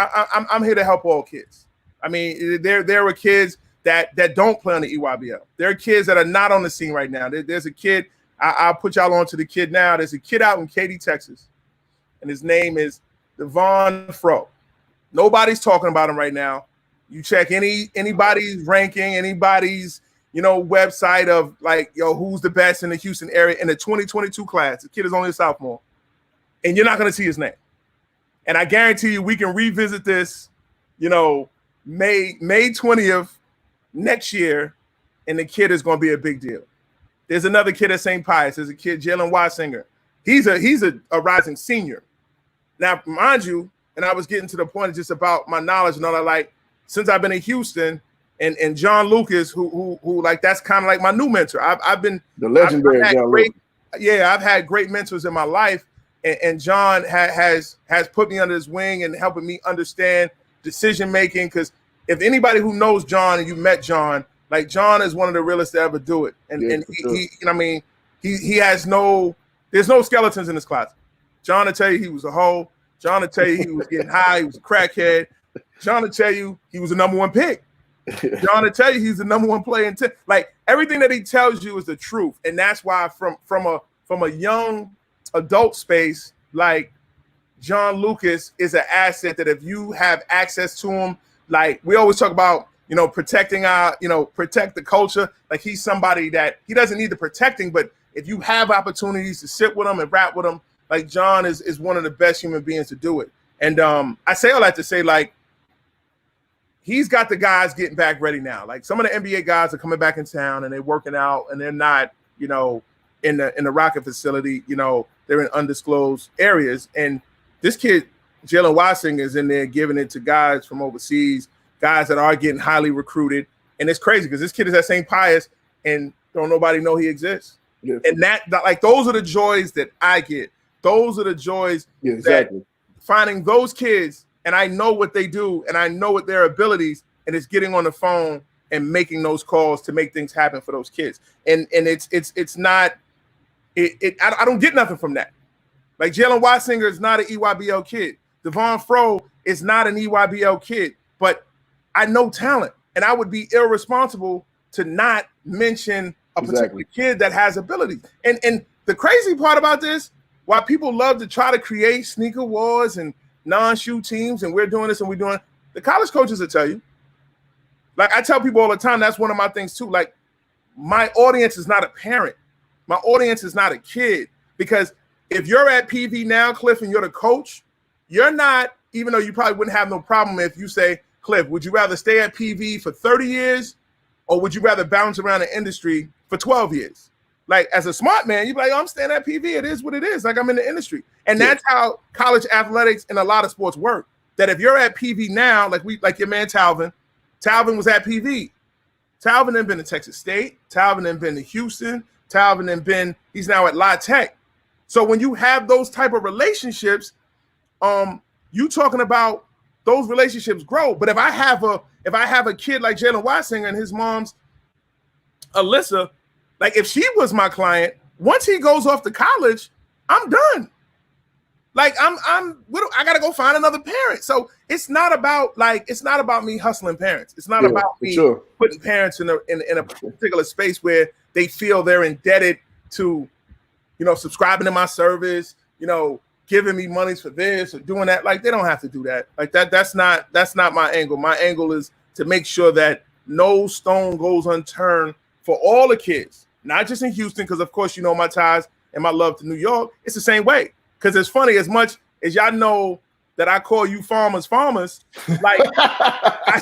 B: I'm here to help all kids. I mean, there are kids that don't play on the EYBL. There are kids that are not on the scene right now. There's a kid, I'll put y'all on to the kid now. There's a kid out in Katy, Texas, and his name is Devon Fro. Nobody's talking about him right now. You check anybody's ranking, anybody's, you know, website of like, yo, who's the best in the Houston area in the 2022 class. The kid is only a sophomore, and you're not going to see his name. And I guarantee you, we can revisit this, you know, May 20th next year, and the kid is going to be a big deal. There's another kid at St. Pius. There's a kid, Jalen Watsinger. He's a rising senior. Now, mind you, and I was getting to the point just about my knowledge and all that, like, since I've been in Houston, and John Lucas, who like, that's kind of like my new mentor. I've been
A: the legendary John Lucas.
B: Yeah, I've had great mentors in my life, and John has put me under his wing and helping me understand decision making. Because if anybody who knows John and you met John, like, John is one of the realest to ever do it. And he I mean, he has there's no skeletons in his closet. John will tell you he was a hoe. John will tell you he was getting high. He was a crackhead. John will tell you he was the number one pick. John will tell you he's the number one player in like, everything that he tells you is the truth. And that's why from a young adult space, like, John Lucas is an asset that if you have access to him, like, we always talk about, you know, protecting protect the culture. Like, he's somebody that he doesn't need the protecting, but if you have opportunities to sit with him and rap with him, like, John is one of the best human beings to do it. And I say all that to say, like, he's got the guys getting back ready now. Like, some of the NBA guys are coming back in town and they're working out, and they're not, you know, in the Rocket facility, you know, they're in undisclosed areas. And this kid, Jalen Watsinger, is in there giving it to guys from overseas, guys that are getting highly recruited. And it's crazy because this kid is at St. Pius and don't nobody know he exists.
A: Yeah.
B: And that like those are the joys that I get. Those are the joys
A: exactly.
B: that finding those kids, and I know what they do, and I know what their abilities, and it's getting on the phone and making those calls to make things happen for those kids. And it's not I don't get nothing from that. Like Jalen Watsinger is not an EYBL kid. Devon Fro is not an EYBL kid, but I know talent, and I would be irresponsible to not mention a particular kid that has ability. And the crazy part about this, why people love to try to create sneaker wars and non-shoe teams, and we're doing this and we're doing, the college coaches will tell you. Like I tell people all the time, that's one of my things too. Like my audience is not a parent. My audience is not a kid, because if you're at PV now, Cliff, and you're the coach, you're not, even though you probably wouldn't have no problem if you say, Cliff, would you rather stay at PV for 30 years or would you rather bounce around the industry for 12 years? Like as a smart man, you'd be like, oh, I'm staying at PV. It is what it is. Like I'm in the industry. And that's how college athletics and a lot of sports work. That if you're at PV now, like your man Talvin was at PV. Talvin then been to Texas State. Talvin then been to Houston. Talvin then been, he's now at La Tech. So when you have those type of relationships, you talking about those relationships grow. But if I have a kid like Jalen Watsinger and his mom's Alyssa, like if she was my client, once he goes off to college, I'm done. Like I gotta go find another parent. So it's not about me hustling parents. It's not about me putting parents in a particular space where they feel they're indebted to, subscribing to my service, giving me monies for this or doing that. Like they don't have to do that. Like that's not my angle. My angle is to make sure that no stone goes unturned for all the kids, not just in Houston, because of course my ties and my love to New York. It's the same way. Because it's funny, as much as y'all know that I call you farmers, like I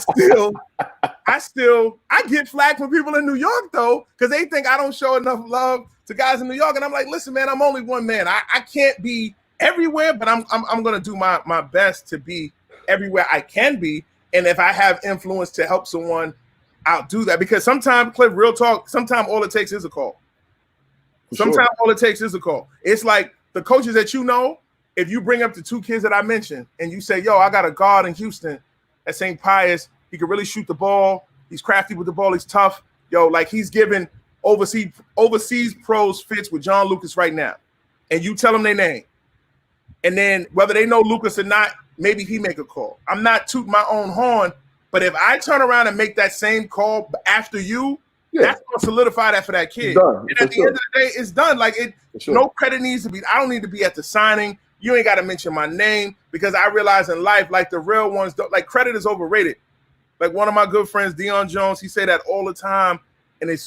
B: get flack from people in New York though, because they think I don't show enough love to guys in New York. And I'm like, listen, man, I'm only one man. I can't be everywhere, but I'm gonna do my best to be everywhere I can be. And if I have influence to help someone, I'll do that. Because sometimes, Cliff, real talk, sometimes all it takes is a call. All it takes is a call. It's like the coaches that if you bring up the two kids that I mentioned and you say, yo, I got a guard in Houston at St. Pius, he can really shoot the ball. He's crafty with the ball. He's tough. Yo, like he's giving overseas pros fits with John Lucas right now. And you tell them their name. And then whether they know Lucas or not, maybe he make a call. I'm not tooting my own horn, but if I turn around and make that same call after you, that's going to solidify that for that kid. And at the end of the day, it's done. Like no credit needs to be. I don't need to be at the signing. You ain't got to mention my name, because I realize in life, like the real ones, don't, like credit is overrated. Like one of my good friends, Deion Jones, he say that all the time, and it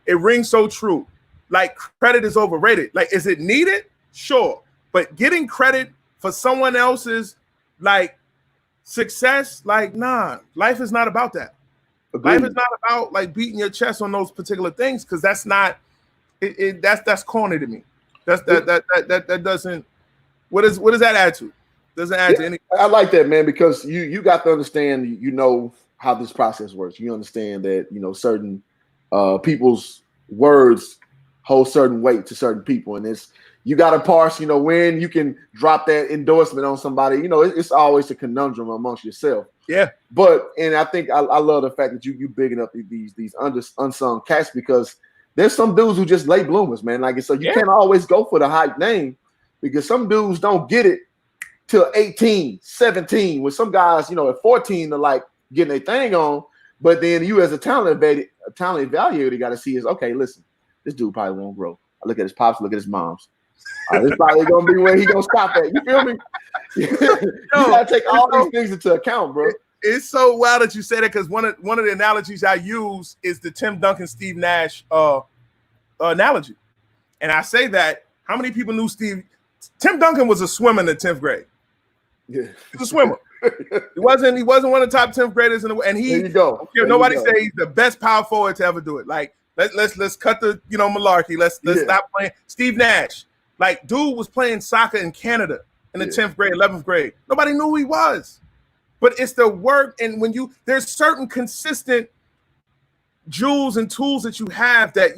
B: rings so true. Like credit is overrated. Like, is it needed? Sure, but getting credit for someone else's like success, like nah, life is not about that. Agreed. Life is not about like beating your chest on those particular things, because that's not that's corny to me. That doesn't. What does that add to? Doesn't add to anything.
A: I like that, man, because you got to understand, how this process works. You understand that certain people's words hold certain weight to certain people, and you got to parse. When you can drop that endorsement on somebody. It's always a conundrum amongst yourself.
B: Yeah,
A: and I think I love the fact that you bigging up these unsung cats, because there's some dudes who just late bloomers, man. Like so, you can't always go for the hype name, because some dudes don't get it till 18, 17. When some guys, at 14, they're like getting their thing on. But then you, as a talent evaluator, got to see is, okay, listen, this dude probably won't grow. I look at his pops, look at his moms. This probably gonna be where he gonna stop at. You feel me? You gotta take all these things into account, bro.
B: It's so wild that you say that, because one of the analogies I use is the Tim Duncan, Steve Nash analogy. And I say that, how many people knew Tim Duncan was a swimmer in the 10th grade.
A: Yeah.
B: He's a swimmer. He wasn't one of the top 10th graders in the world. And
A: there you go.
B: Nobody say he's the best power forward to ever do it. Like let's cut the malarkey. Let's stop playing. Steve Nash, like dude was playing soccer in Canada in the 10th grade, 11th grade. Nobody knew who he was. But it's the work, and there's certain consistent jewels and tools that you have that,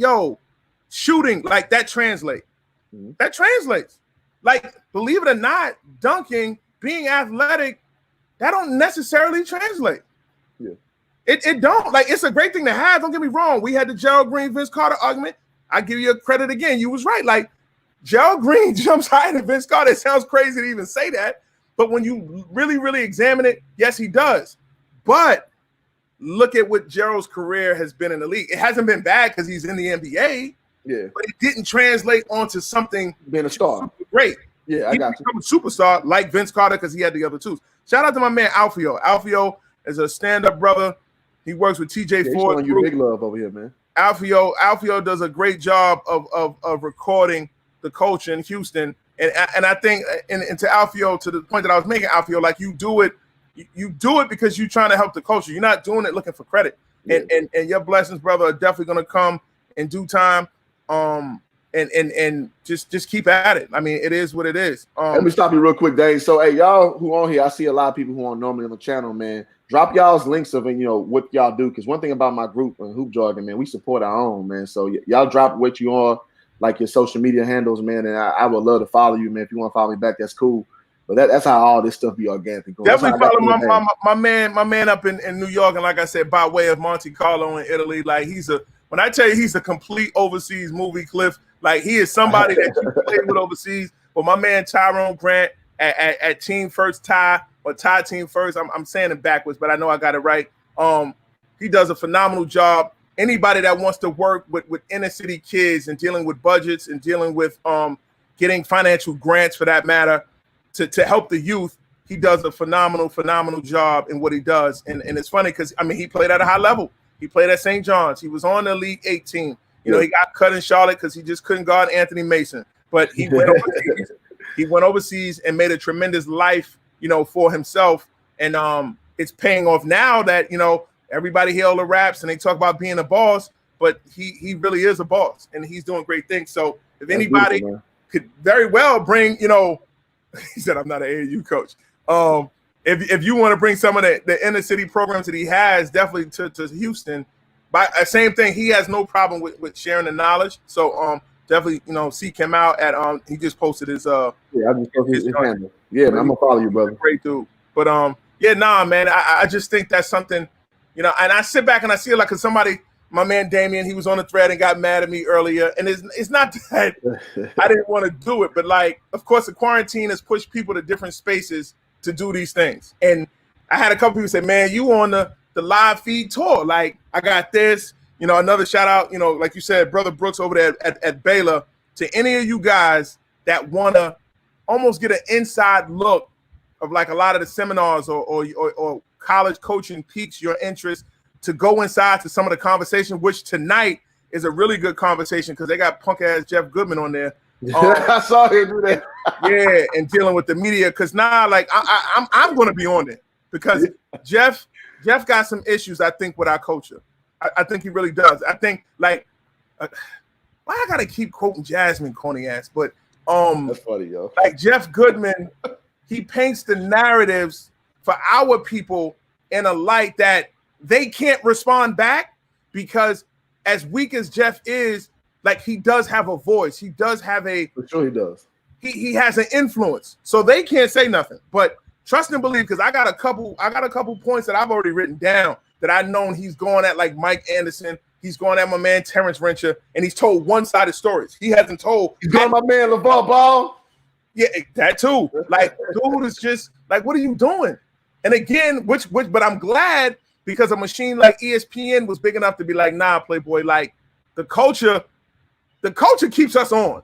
B: shooting, like that translates. That translates. Like, believe it or not, dunking, being athletic, that don't necessarily translate.
A: Yeah.
B: It don't. Like, it's a great thing to have. Don't get me wrong. We had the Gerald Green, Vince Carter argument. I give you a credit again. You was right. Like, Gerald Green jumps higher than Vince Carter. It sounds crazy to even say that. But when you really, really examine it, yes, he does. But look at what Gerald's career has been in the league. It hasn't been bad because he's in the NBA.
A: Yeah.
B: But it didn't translate onto something
A: being a star.
B: Great.
A: Yeah, I got you.
B: Become a superstar like Vince Carter because he had the other twos. Shout out to my man Alfio. Alfio is a stand-up brother. He works with TJ Ford.
A: Showing you big love over here, man.
B: Alfio does a great job of recording the culture in Houston. And I think and to Alfio, to the point that I was making, Alfio, like you do it because you're trying to help the culture. You're not doing it looking for credit. Yeah. And your blessings, brother, are definitely gonna come in due time. And just keep at it. I mean, it is what it is.
A: Let me stop you real quick, Dave. So, hey, y'all who on here, I see a lot of people who aren't normally on the channel, man. Drop y'all's links of what y'all do, because one thing about my group and Hoop Jargon, man, we support our own, man. So y'all drop what you are, like your social media handles, man, and I would love to follow you, man. If you want to follow me back, that's cool. But that's how all this stuff be organic.
B: Definitely follow my man up in New York, and like I said, by way of Monte Carlo in Italy, like when I tell you he's a complete overseas movie, Cliff, like he is somebody that you play with overseas. But my man Tyrone Grant at Team First Ty Team First, I'm saying it backwards, but I know I got it right. He does a phenomenal job. Anybody that wants to work with inner city kids and dealing with budgets and dealing with getting financial grants for that matter to help the youth, he does a phenomenal job in what he does. And it's funny because I mean he played at a high level. He played at St. John's. He was on the Elite 18. He got cut in Charlotte because he just couldn't guard Anthony Mason. But he went overseas. He went overseas and made a tremendous life, for himself. And it's paying off now that, everybody hear all the raps and they talk about being a boss, but he really is a boss and he's doing great things. So if anybody could very well bring, he said, I'm not an AAU coach. If you want to bring some of the inner city programs that he has, definitely to Houston. But same thing, he has no problem with sharing the knowledge. So definitely, seek him out at he just posted his I just posted his handle.
A: Yeah, man, I'm gonna follow you, brother.
B: Great dude. But man, I just think that's something, and I sit back and I see it like, cause somebody, my man Damien, he was on the thread and got mad at me earlier. And it's not that I didn't want to do it, but like, of course, the quarantine has pushed people to different spaces to do these things. And I had a couple people say, man, you on the live feed tour. Like, I got this, another shout out, like you said, Brother Brooks over there at Baylor. To any of you guys that want to almost get an inside look of like a lot of the seminars or college coaching piques your interest, to go inside to some of the conversation, which tonight is a really good conversation because they got punk ass Jeff Goodman on there.
A: I saw him do that.
B: Yeah, and dealing with the media, because now, like, I'm going to be on it because Jeff got some issues, I think, with our culture. I think he really does. I think, like, why I gotta keep quoting Jasmine, corny ass, but
A: that's funny, yo.
B: Like Jeff Goodman, he paints the narratives for our people in a light that they can't respond back, because as weak as Jeff is, like, he does have a voice. He does have
A: for sure he does.
B: He has an influence. So they can't say nothing. But trust and believe, because I got a couple points that I've already written down that I known he's going at, like Mike Anderson. He's going at my man Terrence Rencher, and he's told one-sided stories. He hasn't told.
A: He's going my man LeVar Ball.
B: Yeah, that too. Like, dude is just like, what are you doing? And again, but I'm glad, because a machine like ESPN was big enough to be like, nah, Playboy, like the culture keeps us on.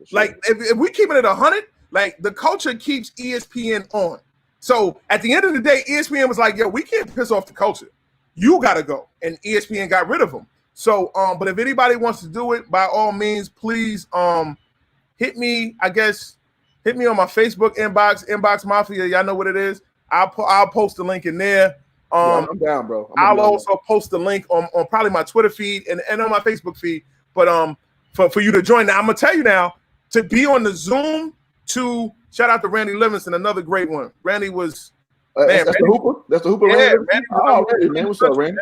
B: Sure. Like if we keep it at 100, like the culture keeps ESPN on. So at the end of the day, ESPN was like, yo, we can't piss off the culture. You got to go. And ESPN got rid of them. So, but if anybody wants to do it, by all means, please hit me on my Facebook inbox Mafia. Y'all know what it is. I'll post the link in there.
A: I'm down, bro.
B: I'll also post the link on probably my Twitter feed and on my Facebook feed. But for you to join now, I'm gonna tell you now, to be on the Zoom, to shout out to Randy Livingston, another great one. Randy was
A: that's the Hooper. That's the Hooper.
B: Yeah,
A: Randy. Oh, Randy, man. What's up, Randy?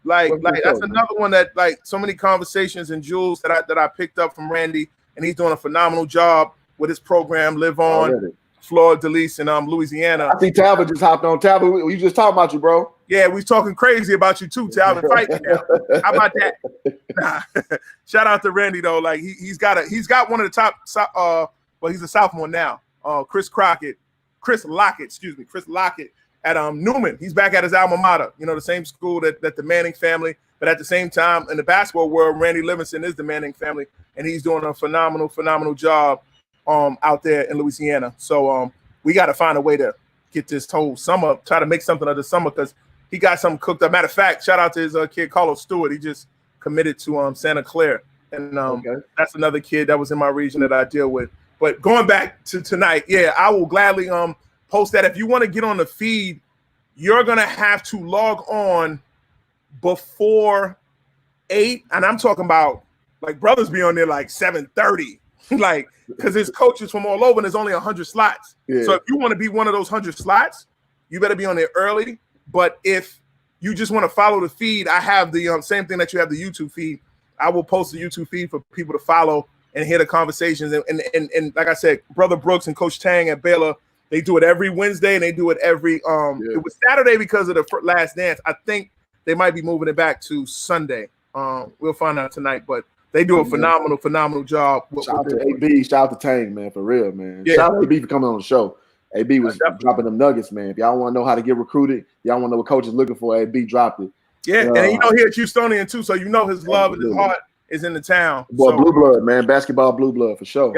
B: Like that's another one that like so many conversations and jewels that I picked up from Randy, and he's doing a phenomenal job with his program, Live On,
A: already.
B: Florida Delis in Louisiana.
A: I see Talbot just hopped on. Talbot, we just talking about you, bro.
B: Yeah, we talking crazy about you too, Talbot. Fight me now. How about that? Nah. Shout out to Randy though. Like he's got one of the top. Well, he's a sophomore now. Chris Lockett, at Newman. He's back at his alma mater. You know, the same school that the Manning family. But at the same time, in the basketball world, Randy Livingston is the Manning family, and he's doing a phenomenal job out there in Louisiana. So we got to find a way to get this whole summer, try to make something of the summer, because he got something cooked up. Matter of fact, shout out to his kid Carlos Stewart. He just committed to Santa Clara, and that's another kid that was in my region that I deal with. But going back to tonight, yeah, I will gladly post that. If you want to get on the feed, you're gonna have to log on before 8, and I'm talking about like brothers be on there like 7:30, like because there's coaches from all over and there's only 100 slots. Yeah. So if you want to be one of those 100 slots, you better be on there early. But if you just want to follow the feed, I have the same thing that you have the YouTube feed. I will post the YouTube feed for people to follow and hear the conversations. And like I said, Brother Brooks and Coach Tang at Baylor, they do it every Wednesday and they do it every It was Saturday because of the last dance. I think they might be moving it back to Sunday. We'll find out tonight, but they do a phenomenal job.
A: Shout out to AB, shout out to Tang, man, for real, man. Yeah. Shout out to AB for coming on the show. AB was dropping them nuggets, man. If y'all want to know how to get recruited, y'all want to know what coach is looking for, AB dropped it.
B: Yeah, and you know he a Houstonian too, so you know his love and his heart is in the town.
A: Boy, so. Blue blood, man. Basketball blue blood for sure.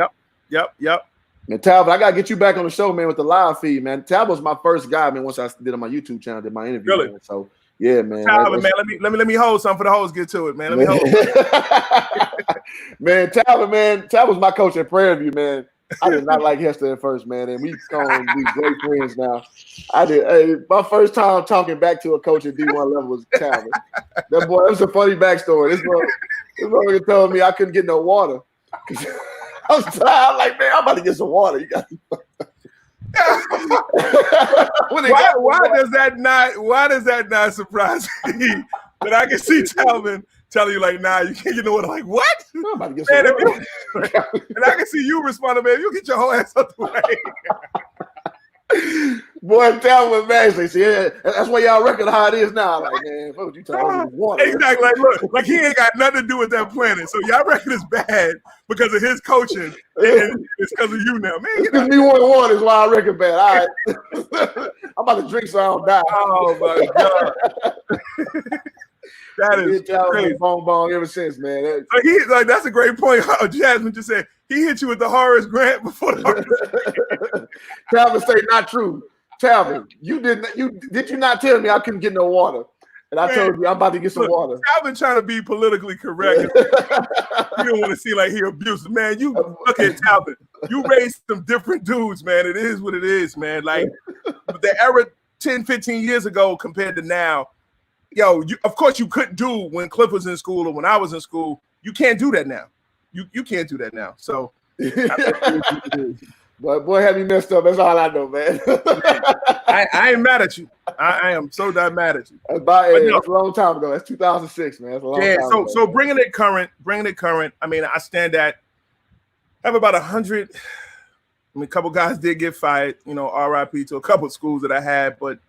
B: Yep.
A: Man, Talbot, I gotta get you back on the show, man, with the live feed, man. Talbot was my first guy, man. Once I did on my YouTube channel, did my interview.
B: Really?
A: Man. So yeah, man.
B: Talbot, man, let me hold something for the hoes. Get to it, man. Let me hold.
A: Man, Talbot was my coach at Prairie View, man. I did not like Hester at first, man, and we've gone be great friends now. My first time talking back to a coach at D1 level was Talbot. That was a funny backstory. This boy told me I couldn't get no water. I was tired. I'm like, man, I'm about to get some water. You got
B: why does that not surprise me? That I can see Talbot telling you like, nah, you can't get no water. Like, what?
A: I'm about to get some water.
B: And I can see you responding, man, you get your whole ass up the way.
A: Boy, Talbot, man, they say, that's why y'all reckon how it is now. Like, man, what would you talking water?
B: Exactly. Like, look, like he ain't got nothing to do with that planning. So y'all reckon it's bad because of his coaching, and it's because of you now, man.
A: It's because me wanting water is why I reckon bad. All right. I'm about to drink so I don't die.
B: Oh my God. That is crazy.
A: Bong ever since, man.
B: That's a great point. Jasmine just said he hit you with the Horace Grant before the Horace Grant.
A: Talbot say not true. Talbot, did you not tell me I couldn't get no water? And I told you I'm about to get some water.
B: Talbot trying to be politically correct. You don't want to see like he abusive. Man, you look at Talbot. You raised some different dudes, man. It is what it is, man. Like the era 10, 15 years ago compared to now. Yo, of course you couldn't do when Cliff was in school or when I was in school. You can't do that now. You can't do that now. So,
A: boy, have you messed up? That's all I know, man.
B: I ain't mad at you. I am so not mad at you.
A: That's a long time ago. That's 2006, man. That's a long time ago.
B: So bringing it current. I mean, I have about 100. I mean, a couple guys did get fired. You know, RIP to a couple of schools that I had, but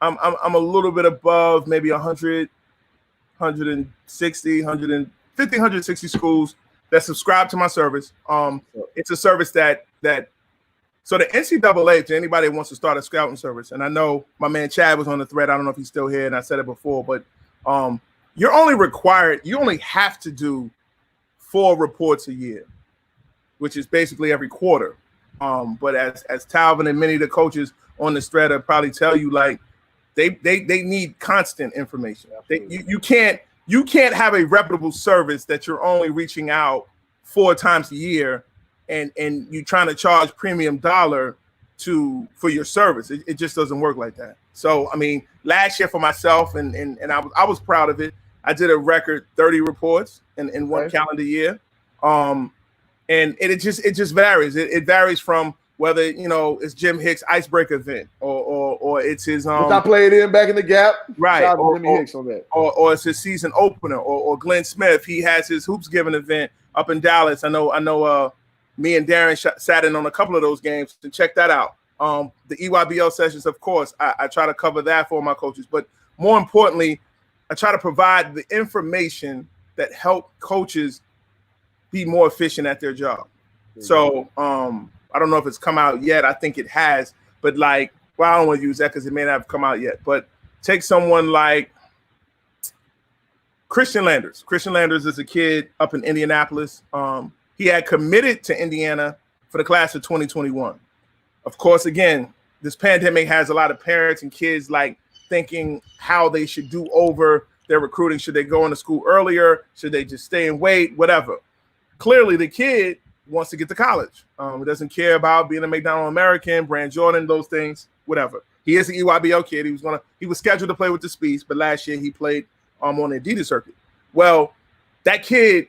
B: I'm a little bit above maybe 100, 160, 150, 160 schools that subscribe to my service. It's a service that so the NCAA, to anybody who wants to start a scouting service, and I know my man Chad was on the thread. I don't know if he's still here, and I said it before, but you only have to do 4 reports a year, which is basically every quarter. But as Talvin and many of the coaches on this thread will probably tell you, like, they need constant information. You can't have a reputable service that you're only reaching out 4 times a year and you're trying to charge premium dollar for your service. It just doesn't work like that. So I mean, last year for myself and I was proud of it. I did a record 30 reports in one calendar year. And it just varies. It varies from whether it's Jim Hicks' icebreaker event, or it's his
A: which I played in back in the Gap.
B: Right,
A: Shout out to Jimmy Hicks on that.
B: Or it's his season opener, or Glenn Smith. He has his hoops giving event up in Dallas. I know. Me and Darren sat in on a couple of those games to check that out. The EYBL sessions, of course, I try to cover that for my coaches, but more importantly, I try to provide the information that help coaches be more efficient at their job. So I don't know if it's come out yet. I think it has, but I don't want to use that because it may not have come out yet. But take someone like Christian Landers. Christian Landers is a kid up in Indianapolis. He had committed to Indiana for the class of 2021. Of course, again, this pandemic has a lot of parents and kids thinking how they should do over their recruiting. Should they go into school earlier? Should they just stay and wait? Whatever. Clearly, the kid wants to get to college. He doesn't care about being a McDonald American, Brand Jordan, those things, whatever. He is an EYBL kid. He was scheduled to play with the Speeds, but last year he played on the Adidas circuit. Well, that kid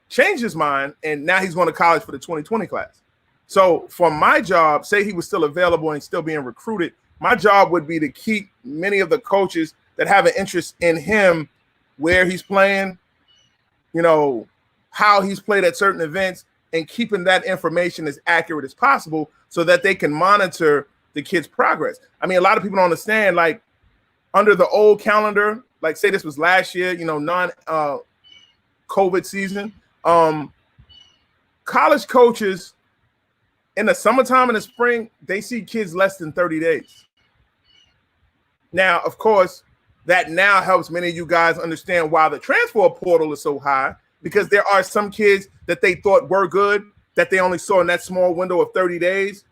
B: changed his mind, and now he's going to college for the 2020 class. So for my job, say he was still available and still being recruited, my job would be to keep many of the coaches that have an interest in him, where he's playing, how he's played at certain events, and keeping that information as accurate as possible so that they can monitor the kid's progress. I mean, a lot of people don't understand, under the old calendar, say this was last year, non-COVID season, college coaches in the summertime and the spring, they see kids less than 30 days. Now, of course, that now helps many of you guys understand why the transfer portal is so high, because there are some kids that they thought were good that they only saw in that small window of 30 days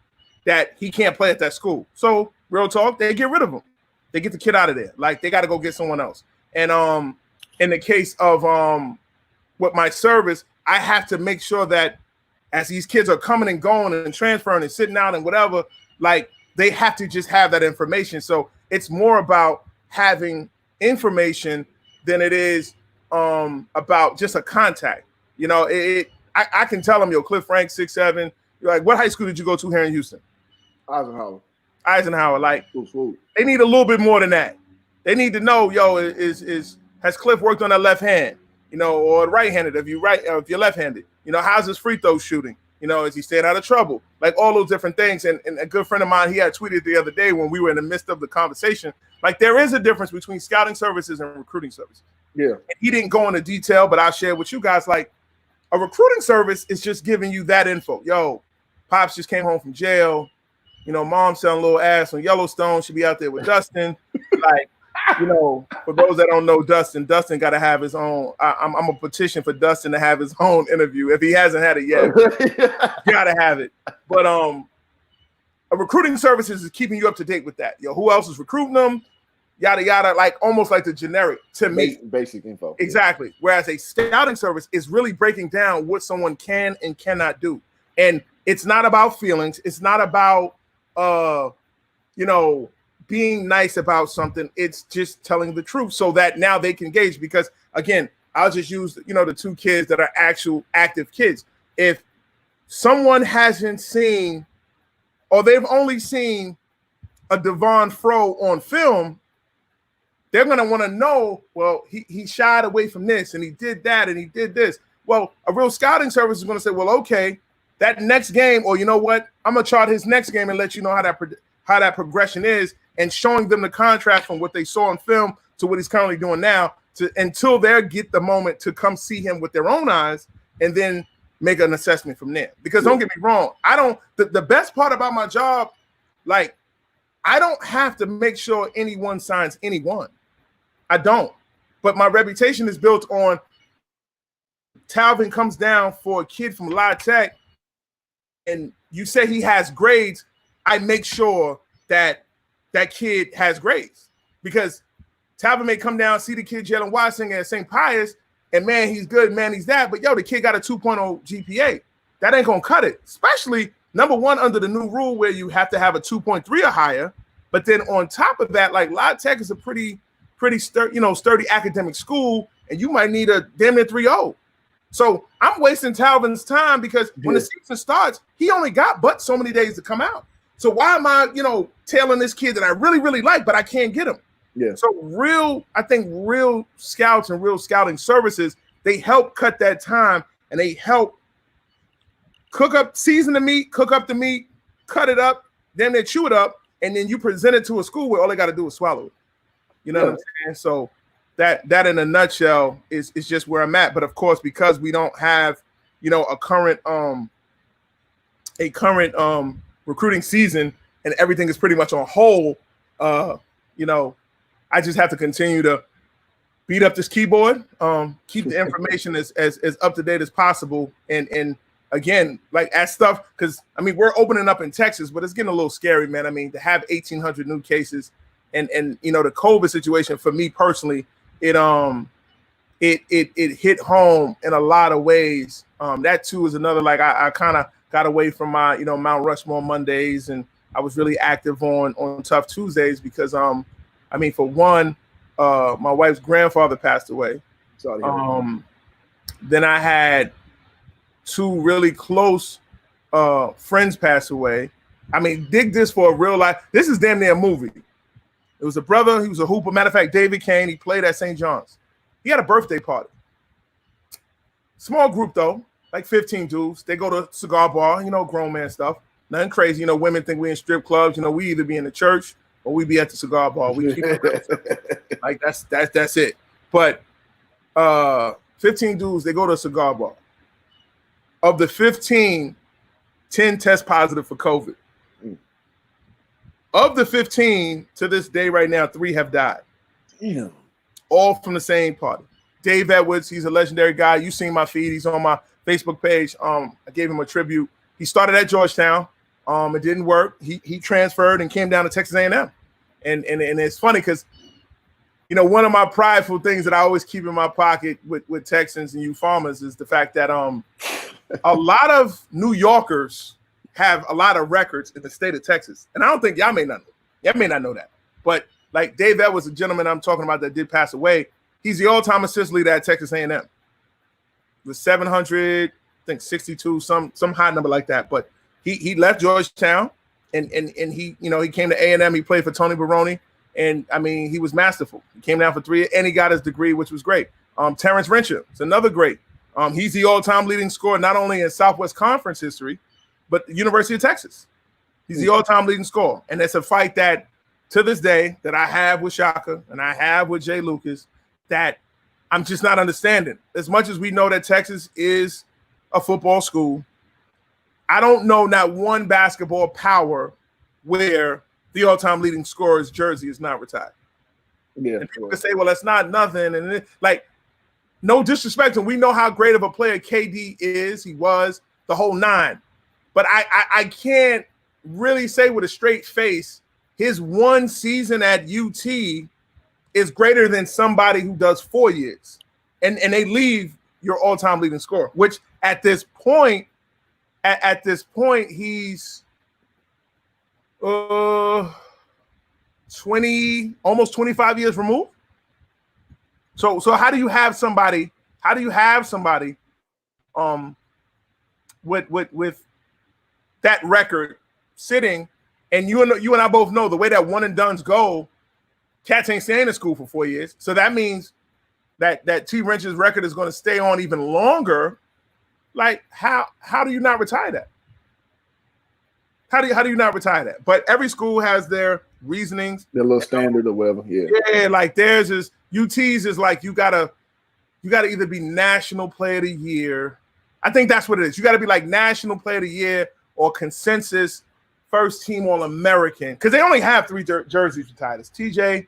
B: that he can't play at that school. So real talk, they get rid of him. They get the kid out of there. They got to go get someone else. And in the case of with my service, I have to make sure that as these kids are coming and going and transferring and sitting out and whatever, they have to just have that information. So it's more about having information than it is about just a contact. I can tell them, Cliff Frank, 6'7". You're what high school did you go to here in Houston? Eisenhower. They need a little bit more than that. They need to know, has Cliff worked on that left hand, or right-handed? If you're left-handed, how's his free throw shooting? Is he staying out of trouble? All those different things. And a good friend of mine, he had tweeted the other day when we were in the midst of the conversation, there is a difference between scouting services and recruiting services.
A: Yeah.
B: And he didn't go into detail, but I'll share with you guys, a recruiting service is just giving you that info. Pops just came home from jail. Mom selling a little ass on Yellowstone. Should be out there with Dustin. For those that don't know Dustin got to have his own. I'm a petition for Dustin to have his own interview if he hasn't had it yet. Got to have it. But a recruiting services is keeping you up to date with that. Who else is recruiting them? Yada yada, almost like the generic to me.
A: Basic info.
B: Exactly. Whereas a scouting service is really breaking down what someone can and cannot do. And it's not about feelings. It's not about being nice about something. It's just telling the truth so that now they can gauge. Because again, I'll just use the two kids that are actual active kids. If someone hasn't seen, or they've only seen a Devon Fro on film, they're going to want to know, well, he shied away from this and he did that and he did this. Well, a real scouting service is going to say, well, okay, that next game, or you know what, I'm going to chart his next game and let you know how that progression is, and showing them the contrast from what they saw on film to what he's currently doing now, until they get the moment to come see him with their own eyes and then make an assessment from there. Because don't get me wrong, the best part about my job, I don't have to make sure anyone signs anyone. I don't. But my reputation is built on Talvin comes down for a kid from La Tech and you say he has grades, I make sure that that kid has grades. Because Talvin may come down, see the kid Jalen Watson at St. Pius, and man, he's good, man, he's that. But the kid got a 2.0 GPA. That ain't going to cut it. Especially, number one, under the new rule where you have to have a 2.3 or higher. But then on top of that, La Tech is a pretty sturdy academic school, and you might need a damn near 3.0. So I'm wasting Talvin's time because when the season starts, he only got but so many days to come out. So why am I, tailing this kid that I really, really like, but I can't get him?
A: Yeah.
B: So I think real scouts and real scouting services, they help cut that time and they help season the meat, cook up the meat, cut it up, then they chew it up, and then you present it to a school where all they got to do is swallow it. You know what I'm saying? So that in a nutshell is just where I'm at. But of course, because we don't have, a current recruiting season and everything is pretty much on hold, I just have to continue to beat up this keyboard, keep the information as up to date as possible, and again, like as stuff, because we're opening up in Texas, but it's getting a little scary, man. To have 1,800 new cases, and the COVID situation for me personally, it hit home in a lot of ways. That too is another, like I kind of got away from my Mount Rushmore Mondays, and I was really active on Tough Tuesdays because for one, my wife's grandfather passed away. Then I had 2 really close friends pass away. Dig this for a real life. This is damn near a movie. It was a brother. He was a hooper. Matter of fact, David Kane. He played at St. John's. He had a birthday party. Small group though, like 15 dudes. They go to cigar bar, grown man stuff. Nothing crazy. Women think we in strip clubs. We either be in the church or we be at the cigar bar. We keep it like that's it. But 15 dudes, they go to a cigar bar. Of the 15, 10 test positive for COVID. Of the 15, to this day right now, 3 have died.
A: Damn.
B: All from the same party. Dave Edwards, he's a legendary guy. You've seen my feed. He's on my Facebook page. I gave him a tribute. He started at Georgetown. It didn't work. He transferred and came down to Texas A&M. And it's funny because, one of my prideful things that I always keep in my pocket with Texans and you farmers is the fact that a lot of New Yorkers have a lot of records in the state of Texas. And I don't think y'all may not know that. But like Dave Edwards, a gentleman I'm talking about that did pass away, he's the all-time assist leader at Texas A&M. With 700, I think 62, some high number like that. But he left Georgetown and he came to A&M. He played for Tony Baroni. And he was masterful. He came down for 3 and he got his degree, which was great. Terrence Rencher is another great. He's the all-time leading scorer, not only in Southwest Conference history, but the University of Texas. He's the all-time leading scorer. And it's a fight that, to this day, that I have with Shaka and I have with Jay Lucas that I'm just not understanding. As much as we know that Texas is a football school, I don't know not one basketball power where the all-time leading scorer's jersey is not retired. Yeah, and people can say, well, that's not nothing. And no disrespect, and we know how great of a player KD is. He was the whole 9. But I can't really say with a straight face his one season at UT is greater than somebody who does 4 years. And they leave your all-time leading scorer, which at this point, he's 20, almost 25 years removed. So how do you have somebody with that record sitting, and you and I both know the way that one and dones go, cats ain't staying in school for 4 years. So that means that T. Wrench's record is going to stay on even longer. Like how do you not retire that? How do you not retire that? But every school has their reasonings,
A: their little standard or whatever.
B: Yeah, like theirs is UT's is like you gotta either be National Player of the Year. I think that's what it is. You got to be like National Player of the Year or consensus first team All-American, because they only have 3 jerseys retired. It's TJ,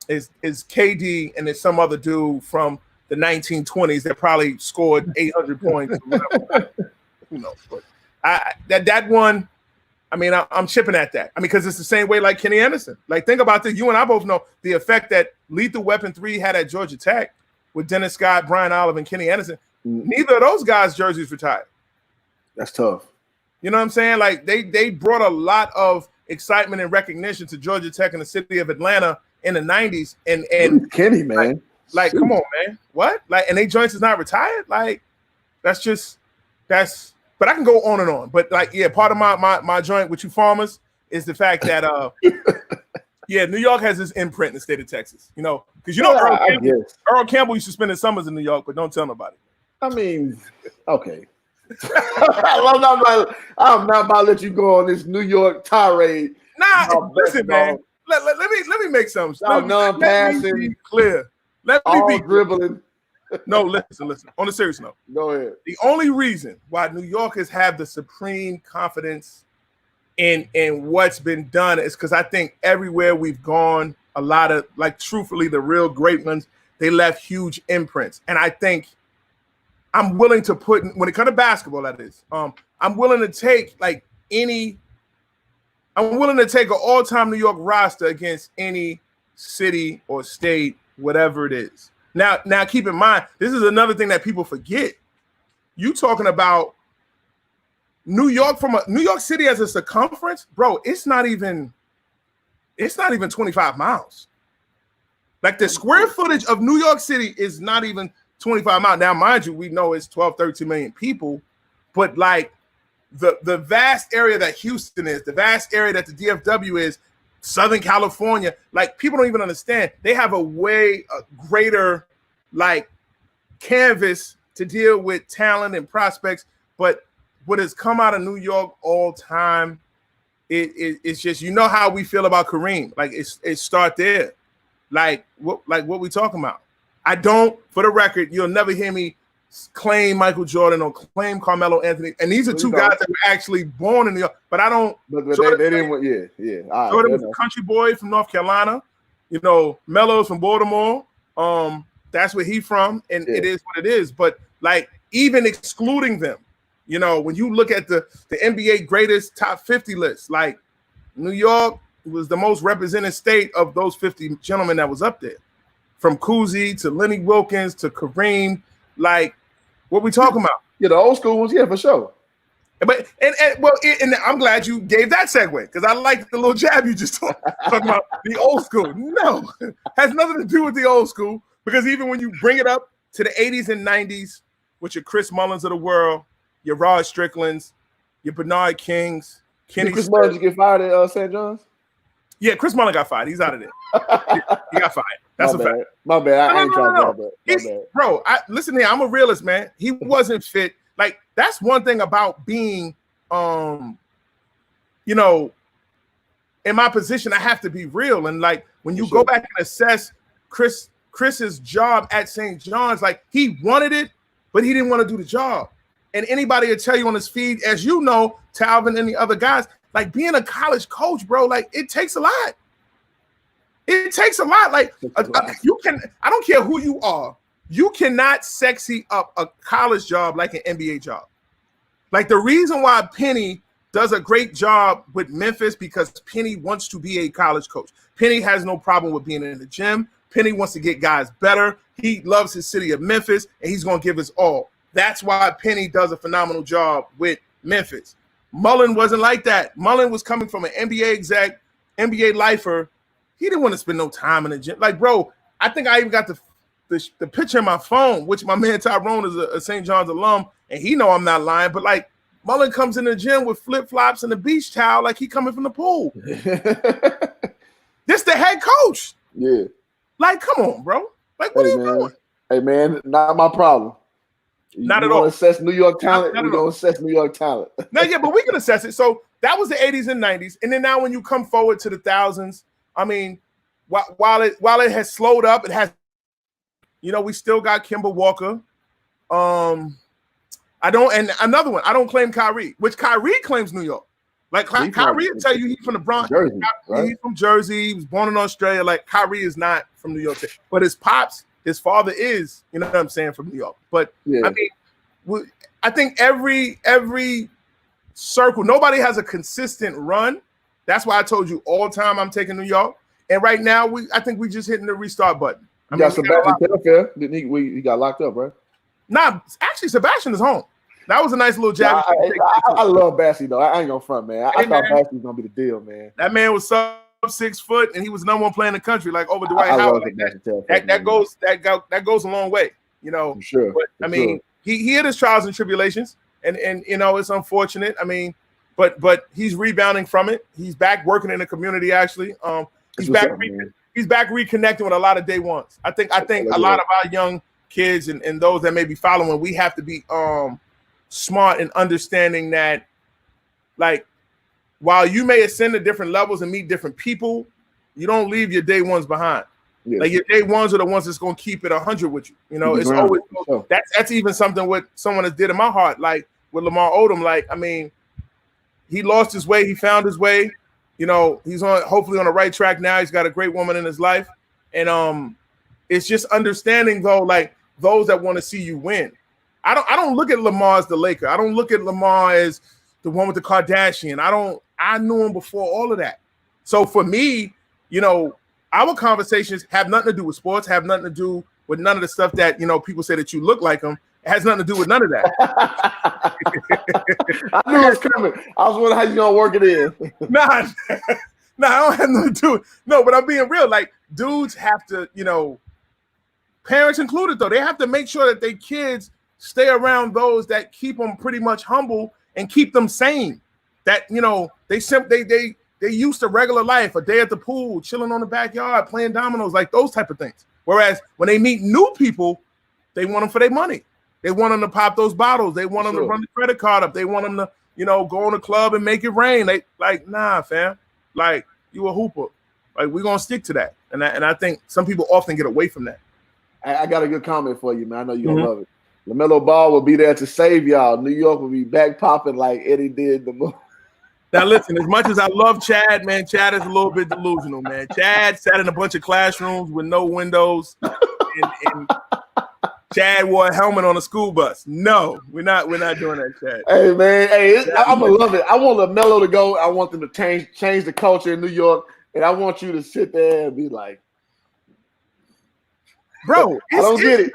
B: is KD, and there's some other dude from the 1920s that probably scored 800 points. Who knows? But that one, I'm chipping at that. Because it's the same way like Kenny Anderson. Like, think about this. You and I both know the effect that Lethal Weapon 3 had at Georgia Tech with Dennis Scott, Brian Olive, and Kenny Anderson. Neither of those guys' jerseys retired.
A: That's tough.
B: You know what I'm saying? Like, they brought a lot of excitement and recognition to Georgia Tech and the city of Atlanta in the 90s. And
A: Kenny, man.
B: Like come on, man. What? Like, and they joints is not retired? Like, But I can go on and on. But like, yeah, part of my joint with you farmers is the fact that New York has this imprint in the state of Texas. You know, because Earl Campbell used to spend his summers in New York, but don't tell nobody.
A: I mean, okay. I'm not about to let you go on this New York tirade.
B: Nah, listen, man. Let me make something. Let me be clear. Let me be
A: dribbling.
B: No, listen. On a serious note,
A: go ahead.
B: The only reason why New Yorkers have the supreme confidence in what's been done is because I think everywhere we've gone, a lot of, like, truthfully, the real great ones, they left huge imprints. And I think I'm willing to put, when it comes to basketball, that is, I'm willing to take an all-time New York roster against any city or state, whatever it is. Now, keep in mind, this is another thing that people forget. You talking about New York New York City as a circumference, bro? It's not even 25 miles. Like, the square footage of New York City is not even 25 miles. Now, mind you, we know it's 12, 13 million people, but like the vast area that Houston is, the vast area that the DFW is, Southern California, like, people don't even understand. They have a greater, like, canvas to deal with talent and prospects. But what has come out of New York all time, it's just, you know how we feel about Kareem. Like, it start there. Like what we talking about? I don't, for the record, you'll never hear me claim Michael Jordan or claim Carmelo Anthony. And these are two guys that were actually born in New York, but I don't.
A: But they didn't want, yeah.
B: Jordan was a country boy from North Carolina. You know, Melo's from Baltimore. That's where he's from, and it is what it is. But like, even excluding them, you know, when you look at the NBA greatest top 50 list, like, New York was the most represented state of those 50 gentlemen that was up there. From Cousy to Lenny Wilkins to Kareem, like, what we talking about?
A: Yeah, the old school ones, yeah, for sure.
B: But and I'm glad you gave that segue, because I like the little jab you just talking about the old school. No, has nothing to do with the old school, because even when you bring it up to the 80s and 90s with your Chris Mullins of the world, your Rod Stricklands, your Bernard Kings, Kenny.
A: Did Chris Mullins get fired at St. John's?
B: Yeah, Chris Mullins got fired. He's out of there. He got fired. That's a fact.
A: My bad. I ain't trying to do that.
B: Bro, listen here. I'm a realist, man. He wasn't fit. Like, that's one thing about being, you know, in my position, I have to be real. And like, when you go back and assess Chris's job at St. John's, like, he wanted it, but he didn't want to do the job. And anybody will tell you on his feed, as you know, Talvin and the other guys, like, being a college coach, bro, like, it takes a lot. It takes a lot. Like, you can, I don't care who you are, you cannot sexy up a college job like an NBA job. Like, the reason why Penny does a great job with Memphis, because Penny wants to be a college coach. Penny has no problem with being in the gym. Penny wants to get guys better. He loves his city of Memphis, and he's going to give his all. That's why Penny does a phenomenal job with Memphis. Mullen wasn't like that. Mullen was coming from an NBA exec, NBA lifer. He didn't want to spend no time in the gym. Like, bro, I think I even got the picture in my phone, which my man Tyrone is a St. John's alum, and he know I'm not lying. But like, Mullen comes in the gym with flip-flops and a beach towel like he coming from the pool. This the head coach.
A: Yeah.
B: Like, come on, bro. Like, what are you doing?
A: Hey, man, not my problem.
B: Not at all.
A: Assess New York talent. We're going to assess New York talent.
B: No, yeah, but we can assess it. So that was the 80s and 90s. And then now when you come forward to the thousands, I mean, while it has slowed up, it has, you know, we still got Kemba Walker. And another one, I don't claim Kyrie, which Kyrie claims New York. Like, Kyrie will tell you he's from the Bronx.
A: Jersey, right? He's
B: from Jersey. He was born in Australia. Like, Kyrie is not from New York City. But his pops, his father is, you know what I'm saying, from New York. But, yeah. I mean, I think every circle, nobody has a consistent run. That's why I told you all the time I'm taking New York. And right now, I think we just hitting the restart button.
A: I mean, Sebastian Telfair. He got locked up, right?
B: Nah, actually, Sebastian is home. That was a nice little jab.
A: I love Bassey, though. I ain't gonna front, man. I thought Bassey was gonna be the deal, man.
B: That man was sub 6 foot, and he was the number one player in the country, like over Dwight Howard. Like that goes a long way, you know.
A: For sure.
B: But I mean, he had his trials and tribulations, and it's unfortunate. I mean, but he's rebounding from it. He's back working in the community. Actually, he's back reconnecting with a lot of day ones. I think a lot of our young kids and those that may be following, we have to be smart in understanding that, like, while you may ascend to different levels and meet different people, you don't leave your day ones behind. Yes. Like, your day ones are the ones that's going to keep it 100 with you. It's always that's even something what someone has did in my heart. Like with Lamar Odom, like, I mean, he lost his way, he found his way. He's hopefully on the right track now. He's got a great woman in his life, and it's just understanding though, like those that want to see you win. I don't look at Lamar as the Laker. I don't look at Lamar as the one with the Kardashian. I knew him before all of that. So for me, our conversations have nothing to do with sports, have nothing to do with none of the stuff that, people say that you look like them. It has nothing to do with none of that.
A: I knew it was coming. I was wondering how you gonna work it in.
B: Nah, I don't have nothing to do. No, but I'm being real. Like, dudes have to, parents included though, they have to make sure that their kids stay around those that keep them pretty much humble and keep them sane. That they used to regular life, a day at the pool, chilling on the backyard, playing dominoes, like those type of things. Whereas when they meet new people, they want them for their money. They want them to pop those bottles. They want them to run the credit card up. They want them to, go in the club and make it rain. They like, nah, fam. Like, you a hooper. Like, we're gonna stick to that. And I think some people often get away from that.
A: I got a good comment for you, man. I know you're gonna love it. LaMelo Ball will be there to save y'all. New York will be back popping like Eddie did the movie.
B: Now, listen, as much as I love Chad, man, Chad is a little bit delusional, man. Chad sat in a bunch of classrooms with no windows, and Chad wore a helmet on a school bus. No, we're not doing that, Chad.
A: Hey, man, I'm gonna love it. I want LaMelo to go. I want them to change the culture in New York, and I want you to sit there and be like,
B: bro,
A: I don't get it.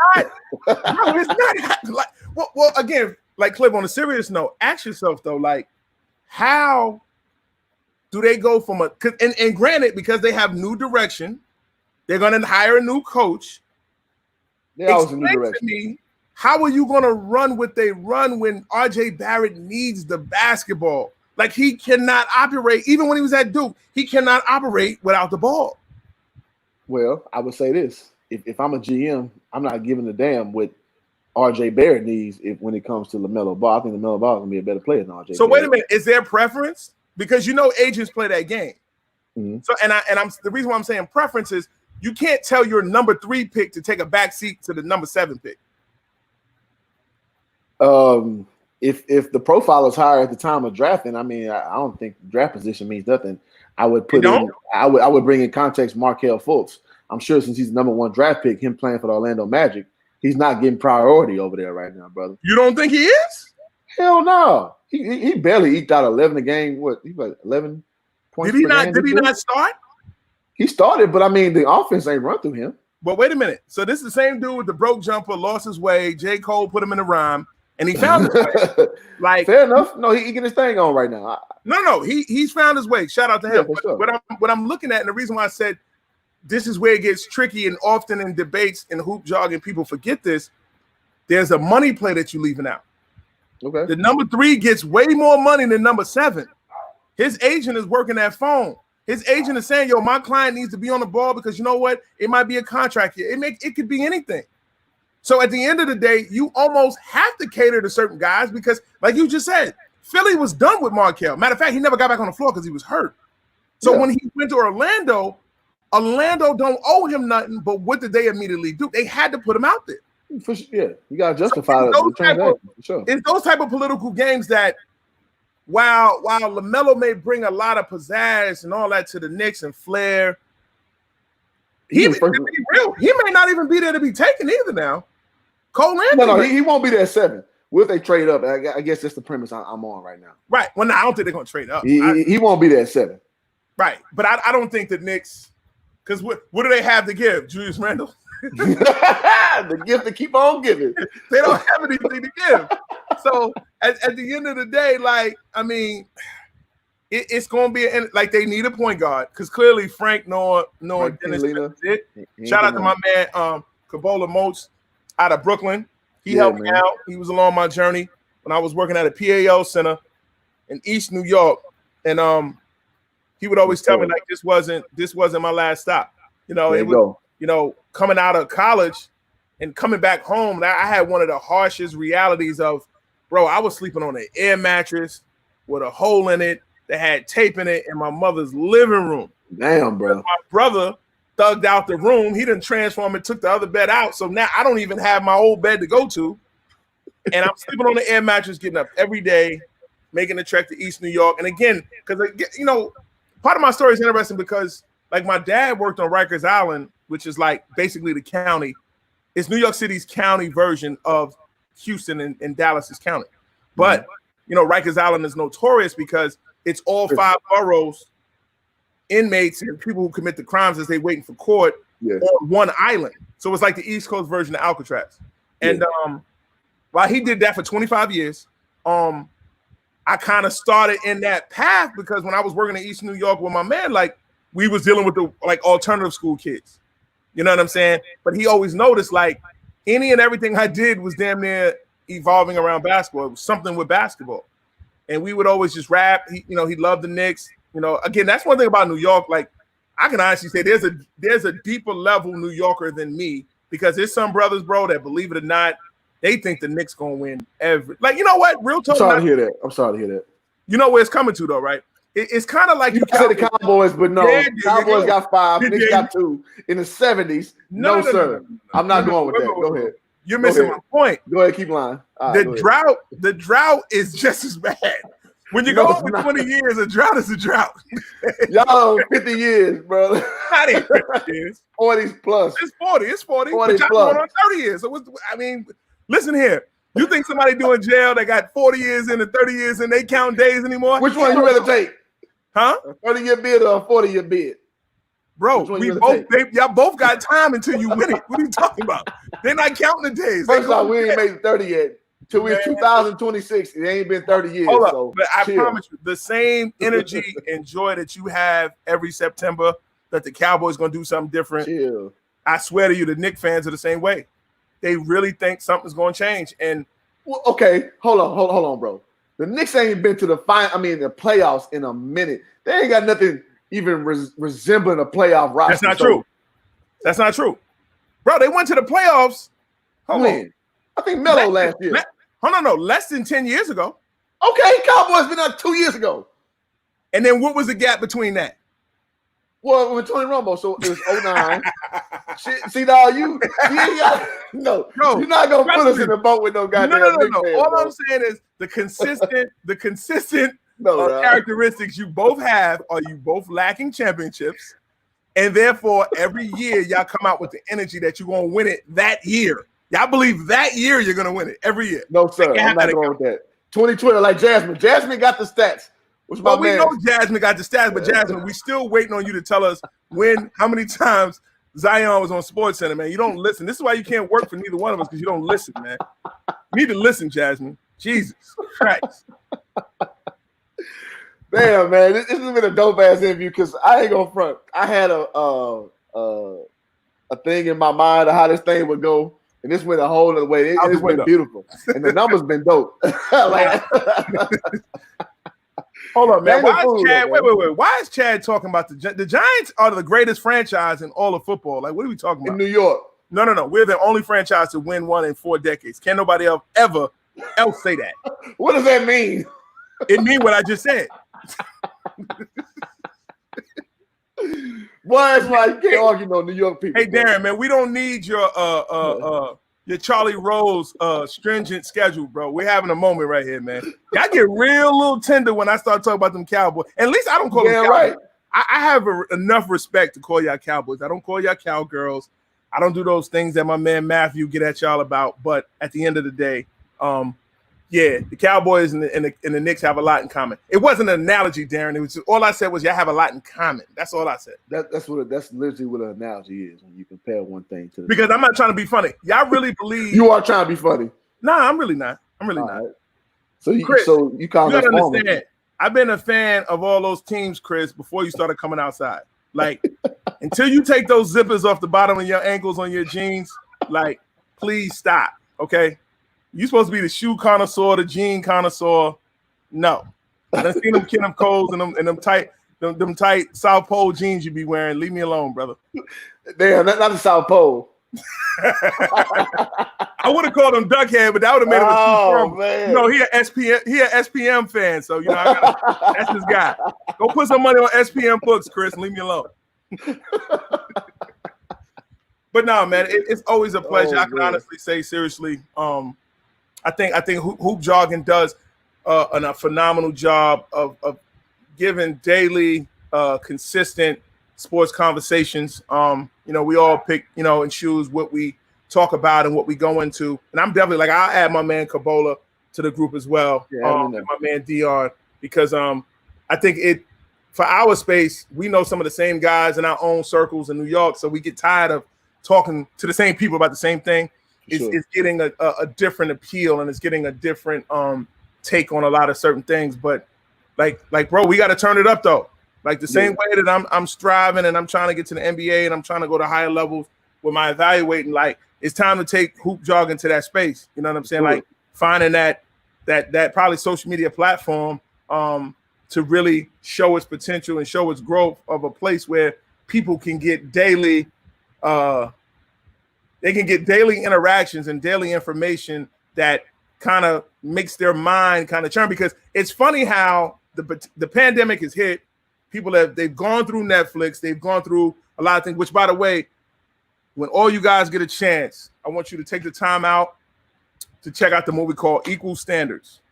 B: Bro, it's not like, well, again, like Cliff, on a serious note, ask yourself though, like, how do they go from and granted, because they have new direction, they're going to hire a new coach. Explain to me, how are you going to run what they run when RJ Barrett needs the basketball? Like, he cannot operate, even when he was at Duke, he cannot operate without the ball.
A: Well, I would say this. If I'm a GM, I'm not giving a damn what RJ Barrett needs when it comes to LaMelo Ball. I think LaMelo Ball is going to be a better player than RJ
B: So
A: Barrett.
B: wait a minute, is there preference? Because agents play that game. Mm-hmm. So I'm the reason why I'm saying preference is you can't tell your number 3 pick to take a back seat to the number 7 pick.
A: If the profile is higher at the time of drafting, I mean, I don't think draft position means nothing. I would bring in context Markelle Fultz. I'm sure since he's the number 1 draft pick, him playing for the Orlando Magic, he's not getting priority over there right now, brother.
B: You don't think he is?
A: Hell no. He barely eked out 11 a game. What? He got 11 points.
B: Did he not start?
A: He started, but I mean, the offense ain't run through him.
B: But wait a minute. So this is the same dude with the broke jumper, lost his way. J. Cole put him in a rhyme, and he found his way. Like,
A: fair enough. No, he getting his thing on right now.
B: No, he's found his way. Shout out to him.
A: Yeah, sure.
B: What I'm looking at, and the reason why I said this is where it gets tricky, and often in debates and hoop jargon, people forget this. There's a money play that you're leaving out.
A: Okay.
B: The number 3 gets way more money than number 7. His agent is working that phone. His agent is saying, yo, my client needs to be on the ball because you know what? It might be a contract here. It could be anything. So at the end of the day, you almost have to cater to certain guys because, like you just said, Philly was done with Markelle. Matter of fact, he never got back on the floor because he was hurt. So when he went to Orlando don't owe him nothing, but what did they immediately do? They had to put him out there.
A: You got to justify the transaction. For sure.
B: It's those type of political games that while LaMelo may bring a lot of pizzazz and all that to the Knicks and flair, he may not even be there to be taken either now. Cole Anthony.
A: No, he won't be there at 7. Will they trade up? I guess that's the premise I'm on right now.
B: Right. Well, no, I don't think they're going to trade up.
A: He won't be there at 7.
B: Right. But I don't think the Knicks, because what do they have to give? Julius Randle?
A: The gift to keep on giving.
B: They don't have anything to give. So at the end of the day, like, I mean, it's going to be like they need a point guard because clearly Frank Noah Dennis did. Shout out to my man Kabola Moats out of Brooklyn. He helped me out. He was along my journey when I was working at a PAL center in East New York, and he would always tell me like this wasn't my last stop. You know, it was coming out of college and coming back home. I had one of the harshest realities of, bro, I was sleeping on an air mattress with a hole in it that had tape in it in my mother's living room.
A: Damn, bro.
B: My brother thugged out the room. He didn't transform and took the other bed out. So now I don't even have my old bed to go to. And I'm sleeping on the air mattress, getting up every day, making the trek to East New York. And again, because, you know, part of my story is interesting because, like, my dad worked on Rikers Island, which is like basically the county. It's New York City's county version of Houston and Dallas's county. But, you know, Rikers Island is notorious because it's all 5 boroughs, inmates and people who commit the crimes as they waiting for court on one island. So it's like the East Coast version of Alcatraz. And while he did that for 25 years, I kind of started in that path because when I was working in East New York with my man, like, we was dealing with the like alternative school kids. You know what I'm saying? But he always noticed like any and everything I did was damn near evolving around basketball. It was something with basketball. And we would always just rap. He loved the Knicks. You know, again, that's one thing about New York. Like, I can honestly say there's a deeper level New Yorker than me because there's some brothers, bro, that believe it or not, they think the Knicks gonna win every. Like, you know what? Real talk.
A: I'm sorry to hear that.
B: You know where it's coming to, though, right? It's kind of like
A: you said the Cowboys, but no, Cowboys got 5, Knicks got 2 in the 70s. No, sir. I'm not going with that. Go ahead.
B: You're missing my point.
A: Go ahead, keep lying.
B: The drought is just as bad. When you go for 20 years, a drought is a drought.
A: Y'all 50 years, bro.
B: Not even 50 years.
A: 40s plus.
B: It's 40. It's 40.
A: 40
B: but
A: plus.
B: On 30 years. So listen here. You think somebody doing jail that got 40 years in and 30 years and they count days anymore?
A: Which one you rather take?
B: Huh?
A: A 30-year bid or a 40-year bid?
B: Bro, y'all both got time until you win it. What are you talking about? They're not counting the days.
A: First off, we ain't made 30 yet. Till we're 2026. It ain't been 30 years.
B: Hold up.
A: So
B: but I promise you, the same energy and joy that you have every September that the Cowboys gonna do something different.
A: Chill.
B: I swear to you, the Knicks fans are the same way. They really think something's gonna change. And
A: okay, hold on, bro. The Knicks ain't been to the the playoffs in a minute. They ain't got nothing even resembling a playoff roster.
B: That's not true. That's not true, bro. They went to the playoffs. Hold on.
A: I think Melo last year.
B: No, less than 10 years ago.
A: Okay, Cowboys been out 2 years ago.
B: And then what was the gap between that?
A: Well, with Tony Romo, so it was 09. See, dog, you're not gonna put us in the boat with no goddamn.
B: No.
A: Fans,
B: All
A: bro.
B: I'm saying is the consistent characteristics you both have are you both lacking championships, and therefore every year y'all come out with the energy that you're gonna win it that year. Y'all believe that year you're gonna win it every year.
A: No, sir. I'm not going with that. 2020, like Jasmine. Jasmine got the stats.
B: We know Jasmine got the stats, but Jasmine, we still waiting on you to tell us how many times Zion was on SportsCenter, man. You don't listen. This is why you can't work for neither one of us, because you don't listen, man. You need to listen, Jasmine. Jesus Christ.
A: Damn, man. This has been a dope ass interview because I ain't gonna front. I had a thing in my mind of how this thing would go. And this went a whole other way. It's been beautiful. And the numbers been dope.
B: Hold on, man. Wait. Why is Chad talking about the Giants are the greatest franchise in all of football? Like, what are we talking about?
A: In New York.
B: No. We're the only franchise to win one in 4 decades. Can't nobody else ever say that.
A: What does that mean?
B: It means what I just said.
A: Boy, it's like you can't argue no New York people.
B: Hey, Darren, man, we don't need your Charlie Rose stringent schedule, bro. We're having a moment right here, man. I get real little tender when I start talking about them Cowboys. And at least I don't call them Cowboys. Right. I have enough respect to call y'all Cowboys. I don't call y'all Cowgirls. I don't do those things that my man Matthew get at y'all about. But at the end of the day, the Cowboys and the Knicks have a lot in common. It wasn't an analogy, Darren. It was all I said was y'all have a lot in common. That's all I said. That's
A: literally what an analogy is when you compare one thing to the
B: because other. I'm not trying to be funny. Y'all really believe
A: you are trying to be funny?
B: Nah, I'm really not. Not.
A: Right. So you gotta
B: understand. I've been a fan of all those teams, Chris, before you started coming outside. Like until you take those zippers off the bottom of your ankles on your jeans, like please stop. Okay. You supposed to be the shoe connoisseur, the jean connoisseur. No. I done seen them Kenneth Coles and them tight South Pole jeans you be wearing. Leave me alone, brother.
A: Damn, not the South Pole.
B: I would have called him Duckhead, but that would have made him a
A: man.
B: You know, he an SPM fan, so you know that's his guy. Go put some money on SPM books, Chris, and leave me alone. But no, man, it's always a pleasure. I can honestly say, seriously, I think Hoop Jogging does a phenomenal job of giving daily, consistent sports conversations. You know, we all pick, you know, and choose what we talk about and what we go into. And I'm definitely like, I'll add my man Kabola to the group as well. Yeah, and my man Dion, because I think for our space, we know some of the same guys in our own circles in New York, so we get tired of talking to the same people about the same thing. It's getting a different appeal, and it's getting a different take on a lot of certain things. But like bro, we got to turn it up though. Like the same way that I'm striving and I'm trying to get to the NBA and I'm trying to go to higher levels with my evaluating. Like it's time to take Hoop Jogging to that space. You know what I'm saying? Like finding that probably social media platform to really show its potential and show its growth of a place where people can get daily. They can get daily interactions and daily information that kind of makes their mind kind of churn. Because it's funny how the pandemic has hit. People they've gone through Netflix, they've gone through a lot of things. Which, by the way, when all you guys get a chance, I want you to take the time out to check out the movie called Equal Standards.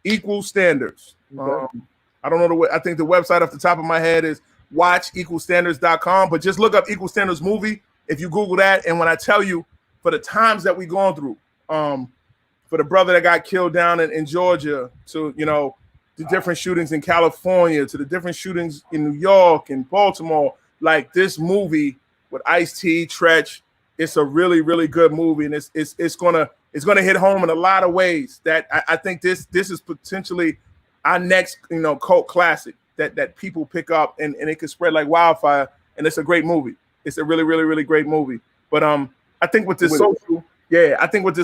B: Equal Standards. Okay. I don't know I think the website off the top of my head is watchequalstandards.com, but just look up Equal Standards movie if you Google that. And when I tell you, for the times that we've gone through, for the brother that got killed down in Georgia, to, you know, the different shootings in California, to the different shootings in New York and Baltimore, like this movie with Ice-T, Tretch, it's a really, really good movie. And it's gonna hit home in a lot of ways that I think this is potentially our next, you know, cult classic that people pick up and it can spread like wildfire. And it's a great movie. It's a really, really, really great movie. But I think with this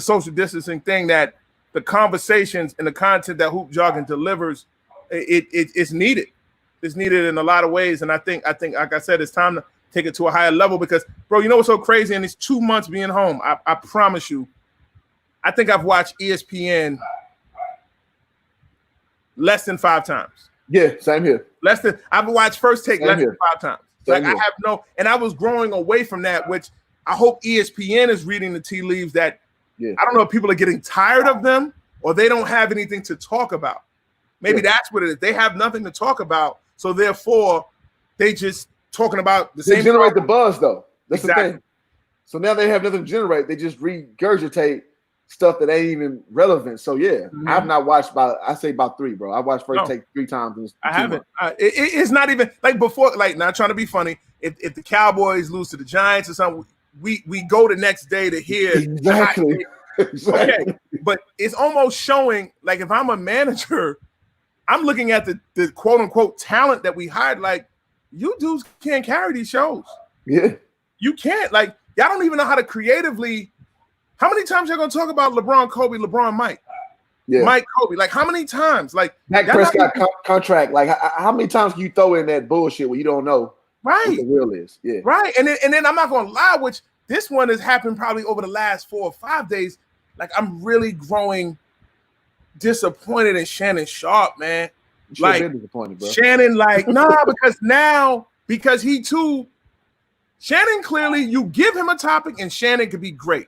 B: social distancing thing, that the conversations and the content that Hoop Jogging delivers, it's needed. It's needed in a lot of ways. And I think, like I said, it's time to take it to a higher level because, bro, you know what's so crazy? In these 2 months being home, I promise you, I think I've watched ESPN less than 5 times.
A: Yeah, same here.
B: I've watched First Take less than 5 times. Like I have and I was growing away from that, which I hope ESPN is reading the tea leaves that I don't know if people are getting tired of them or they don't have anything to talk about. Maybe that's what it is. They have nothing to talk about, so therefore they just talking about the same.
A: They generate the buzz though. That's
B: exactly.
A: the thing. So now they have nothing to generate. They just regurgitate stuff that ain't even relevant. So I've not watched about 3, bro. I watched First Take 3 times.
B: I haven't. It's not even like before. Like, not trying to be funny. If the Cowboys lose to the Giants or something, we go the next day to hear
A: exactly.
B: Okay, but it's almost showing like if I'm a manager, I'm looking at the quote unquote talent that we hired. Like, you dudes can't carry these shows.
A: Yeah, you
B: can't. Like, y'all don't even know how to creatively. How many times y'all gonna talk about LeBron, Kobe, LeBron, Mike? Yeah, Mike, Kobe. Like, how many times? Like,
A: Dak Prescott contract. Like, how many times can you throw in that bullshit where you don't know what the real is? Yeah,
B: right. And then I'm not gonna lie, which this one has happened probably over the last 4 or 5 days. Like, I'm really growing disappointed in Shannon Sharp, man. Like, disappointed, bro. Shannon, like, because he too. Shannon, clearly, you give him a topic and Shannon could be great.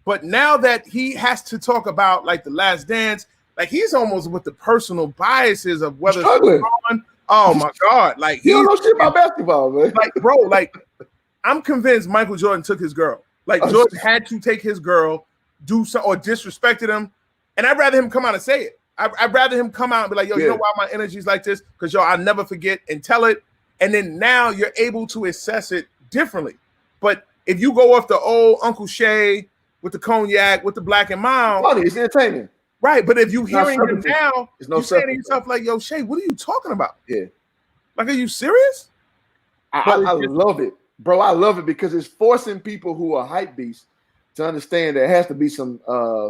B: But now that he has to talk about like The Last Dance, like he's almost with the personal biases of whether it's LeBron. Oh my God. Like,
A: he don't know shit about basketball, man.
B: Like, bro, like, I'm convinced Michael Jordan took his girl. Like, Jordan had to take his girl, do so, or disrespected him. And I'd rather him come out and say it. I'd rather him come out and be like, yo, you know why my energy's like this? Because, yo, I'll never forget, and tell it. And then now you're able to assess it differently. But if you go off the old Uncle Shay with the cognac, with the Black and Mild.
A: Funny, it's entertaining.
B: Right, but if you hearing him now, you're saying to yourself like, yo, Shay, what are you talking about?
A: Yeah.
B: Like, are you serious?
A: I love it, bro. I love it because it's forcing people who are hype beasts to understand there has to be some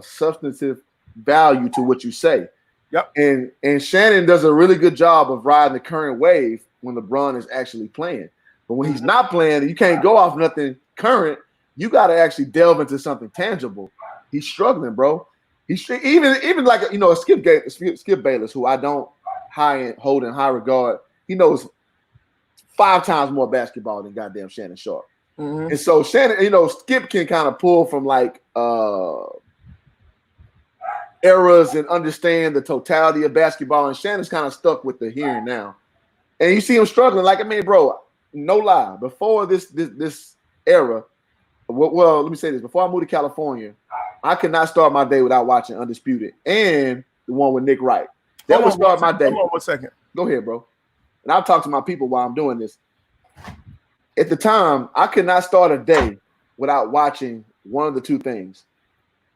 A: substantive value to what you say.
B: Yep.
A: And Shannon does a really good job of riding the current wave when LeBron is actually playing. But when he's not playing, you can't go off nothing current. You got to actually delve into something tangible. He's struggling, bro. He's even like a Skip Bayless, who I don't hold in high regard. He knows 5 times more basketball than goddamn Shannon Sharp.
B: Mm-hmm.
A: And so Shannon, Skip can kind of pull from like eras and understand the totality of basketball, and Shannon's kind of stuck with the here and now. And you see him struggling. Like, I mean, bro, no lie. Before this era, well, let me say this. Before I moved to California, I could not start my day without watching Undisputed and the one with Nick Wright. That would start my day.
B: Hold on 1 second.
A: Go ahead, bro. And I'll talk to my people while I'm doing this. At the time, I could not start a day without watching one of the two things.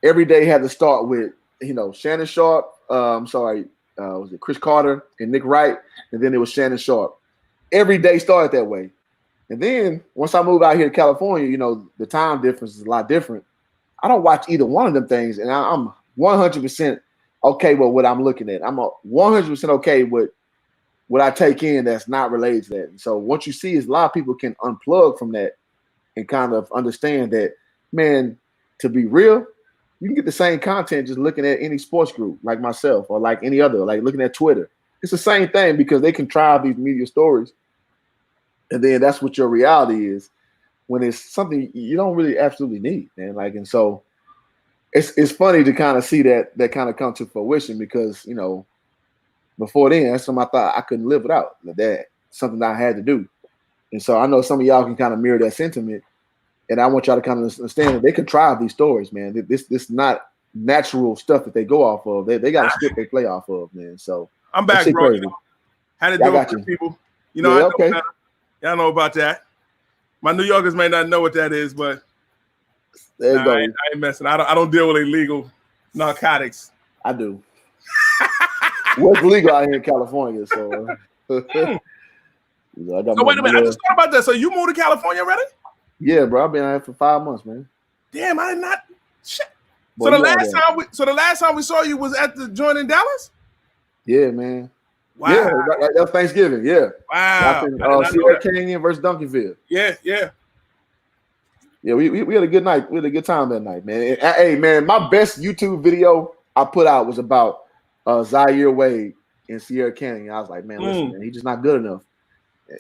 A: Every day had to start with, Shannon Sharp. Was it Chris Carter and Nick Wright? And then it was Shannon Sharp. Every day started that way. And then once I moved out here to California, the time difference is a lot different. I don't watch either one of them things, and I'm 100% okay with what I'm looking at. I'm 100% okay with what I take in that's not related to that. And so what you see is a lot of people can unplug from that and kind of understand that, man, to be real, you can get the same content just looking at any sports group like myself or like any other, like looking at Twitter. It's the same thing because they contrive these media stories. And then that's what your reality is when it's something you don't really absolutely need, man. Like, and so it's funny to kind of see that kind of come to fruition because, before then, that's something I thought I couldn't live without. That something that I had to do. And so I know some of y'all can kind of mirror that sentiment. And I want y'all to kind of understand that they contrive these stories, man. This not natural stuff that they go off of. They got a script they play off of, man. So
B: I'm back, bro. Had to do it with people.
A: Okay.
B: Y'all know about that. My New Yorkers may not know what that is, but
A: there you go.
B: I ain't messing. I don't deal with illegal narcotics.
A: I do. What's legal out here in California? So,
B: so wait a minute. I just thought about that. So you moved to California already?
A: Yeah, bro. I've been out here for 5 months, man.
B: Damn, I did not. Shit.
A: Boy,
B: so the last time we saw you was at the joint in Dallas?
A: Yeah, man.
B: Wow.
A: Yeah, that was Thanksgiving. Yeah.
B: Wow.
A: Sierra Canyon versus Duncanville.
B: Yeah.
A: Yeah, we had a good night. We had a good time that night, man. And, hey, man, my best YouTube video I put out was about Zaire Wade in Sierra Canyon. I was like, man, listen, man, he's just not good enough.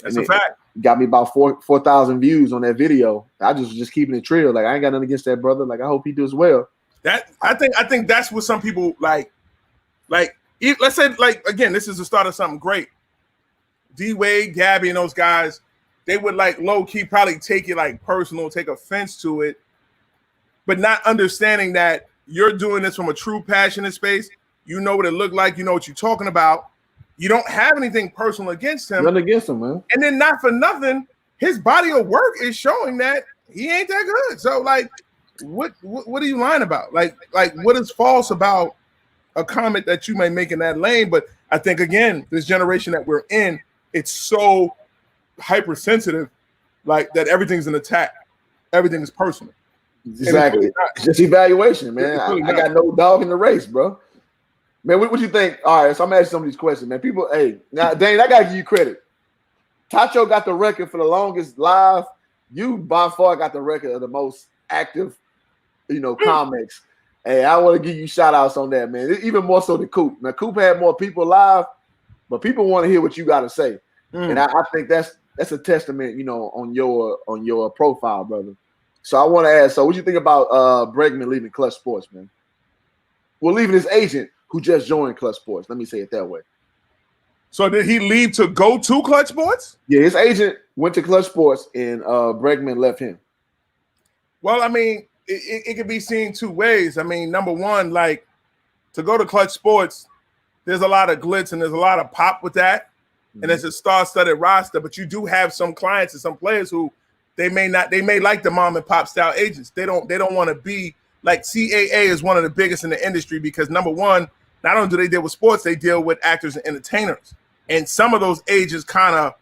B: That's a fact.
A: Got me about 4,000 views on that video. I just keeping it real. Like, I ain't got nothing against that brother. Like, I hope he does well.
B: That I think that's what some people like. Let's say, like, again, this is the start of something great. D Wade, Gabby, and those guys, they would like low key probably take it like personal, take offense to it, but not understanding that you're doing this from a true passionate space. You know what it looked like. You know what you're talking about. You don't have anything personal against him.
A: Nothing against him, man.
B: And then not for nothing, his body of work is showing that he ain't that good. So, like, what are you lying about? Like what is false about a comment that you may make in that lane? But I think, again, this generation that we're in, it's so hypersensitive, like that everything's an attack. Everything is personal.
A: Exactly. It's just evaluation, man. I got no dog in the race, bro. Man, what you think? All right, so I'm asking some of these questions, man. People, hey, now, Dain, I got to give you credit. Tacho got the record for the longest live. You, by far, got the record of the most active, comics. Hey, I want to give you shout-outs on that, man. Even more so than Coop. Now, Coop had more people live, but people want to hear what you got to say. And I think that's a testament, on your profile, brother. So I want to ask, so what you think about Bregman leaving Clutch Sports, man? Well, leaving his agent, who just joined Clutch Sports. Let me say it that way.
B: So did he leave to go to Clutch Sports?
A: Yeah, his agent went to Clutch Sports, and Bregman left him.
B: Well, I mean, it can be seen two ways. I mean, number one, like, to go to Clutch Sports, there's a lot of glitz and there's a lot of pop with that. Mm-hmm. And it's a star-studded roster, but you do have some clients and some players who they may like the mom and pop style agents. They don't want to be like CAA is one of the biggest in the industry because, number one, not only do they deal with sports, they deal with actors and entertainers. And some of those agents kind of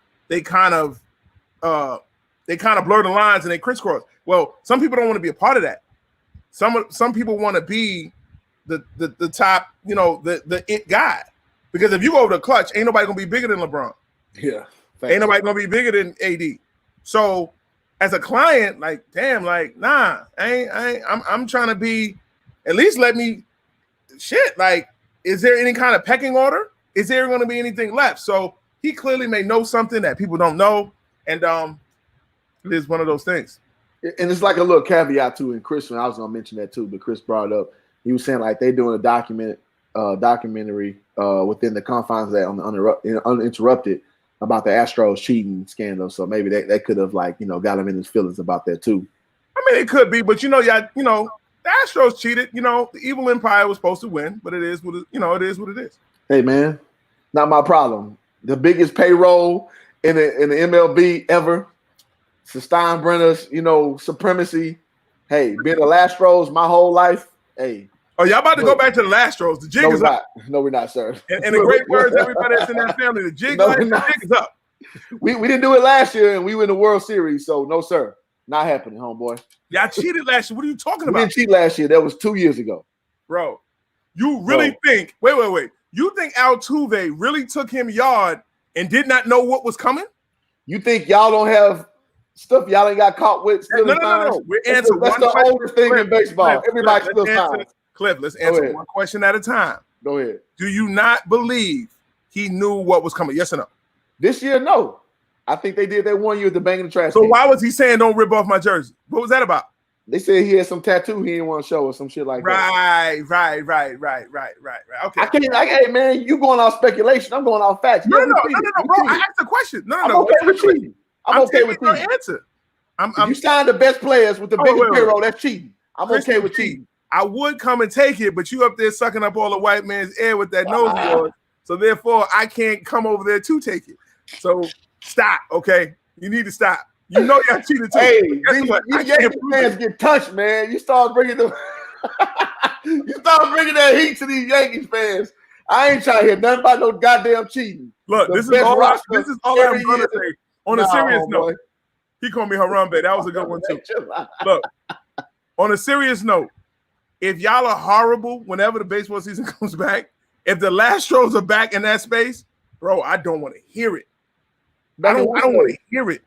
B: blur the lines and they crisscross. Well, some people don't want to be a part of that. some people want to be the top, the it guy. Because if you go over the clutch, ain't nobody gonna be bigger than LeBron.
A: Yeah.
B: Thanks. Ain't nobody gonna be bigger than AD. So as a client, like, damn, like, nah, I'm trying to be, at least let me shit. Like, is there any kind of pecking order? Is there gonna be anything left? So he clearly may know something that people don't know. And it is one of those things.
A: And it's like a little caveat too. And Chris, I was gonna mention that too, but Chris brought it up. He was saying like they're doing a documentary within the confines of that uninterrupted about the Astros cheating scandal. So maybe that could have got him in his feelings about that too.
B: I mean, it could be, but the Astros cheated. The evil empire was supposed to win, but it is what it is what it is.
A: Hey man, not my problem. The biggest payroll in the MLB ever. Steinbrenner's, supremacy. Hey, being the Astros my whole life. Hey.
B: Oh, y'all about to go back to the Astros. The jig is up.
A: No, we're not, sir.
B: And the great words, everybody that's in that family, the jig is up.
A: We didn't do it last year, and we were in the World Series, so no, sir. Not happening, homeboy.
B: Y'all cheated last year. What are you talking about?
A: We didn't cheat last year. That was 2 years ago.
B: Bro, you really think – wait. You think Altuve really took him yard and did not know what was coming?
A: You think y'all don't have stuff y'all ain't got caught with?
B: No. We're answering one question.
A: That's the oldest thing in baseball. Everybody still signs.
B: Cliff, let's answer one question at a time.
A: Go ahead.
B: Do you not believe he knew what was coming? Yes or no?
A: This year, no. I think they did that 1 year at the Bang in the Trash.
B: So why was he saying don't rip off my jersey? What was that about?
A: They said he had some tattoo he didn't want to show or some shit like that.
B: Right. Okay.
A: I can't. Hey man, you going off speculation? I'm going off facts.
B: No, bro. I asked the question. No.
A: I'm okay with cheating. I'm okay with cheating.
B: Answer.
A: You signed the best players with the biggest payroll. That's cheating. I'm okay with cheating.
B: I would come and take it, but you up there sucking up all the white man's air with that nose of yours. So therefore, I can't come over there to take it. So stop, okay? You need to stop. You know y'all cheated too.
A: Hey, these Yankee fans get touched, man. You start bringing them. You start bringing that heat to these Yankees fans. I ain't trying to hear nothing about no goddamn cheating.
B: Look, this is all I'm gonna say. On a serious note, he called me Harambe. That was a good one too. Look, on a serious note, if y'all are horrible whenever the baseball season comes back, if the Astros are back in that space, bro, I don't want to hear it. I don't want to hear it.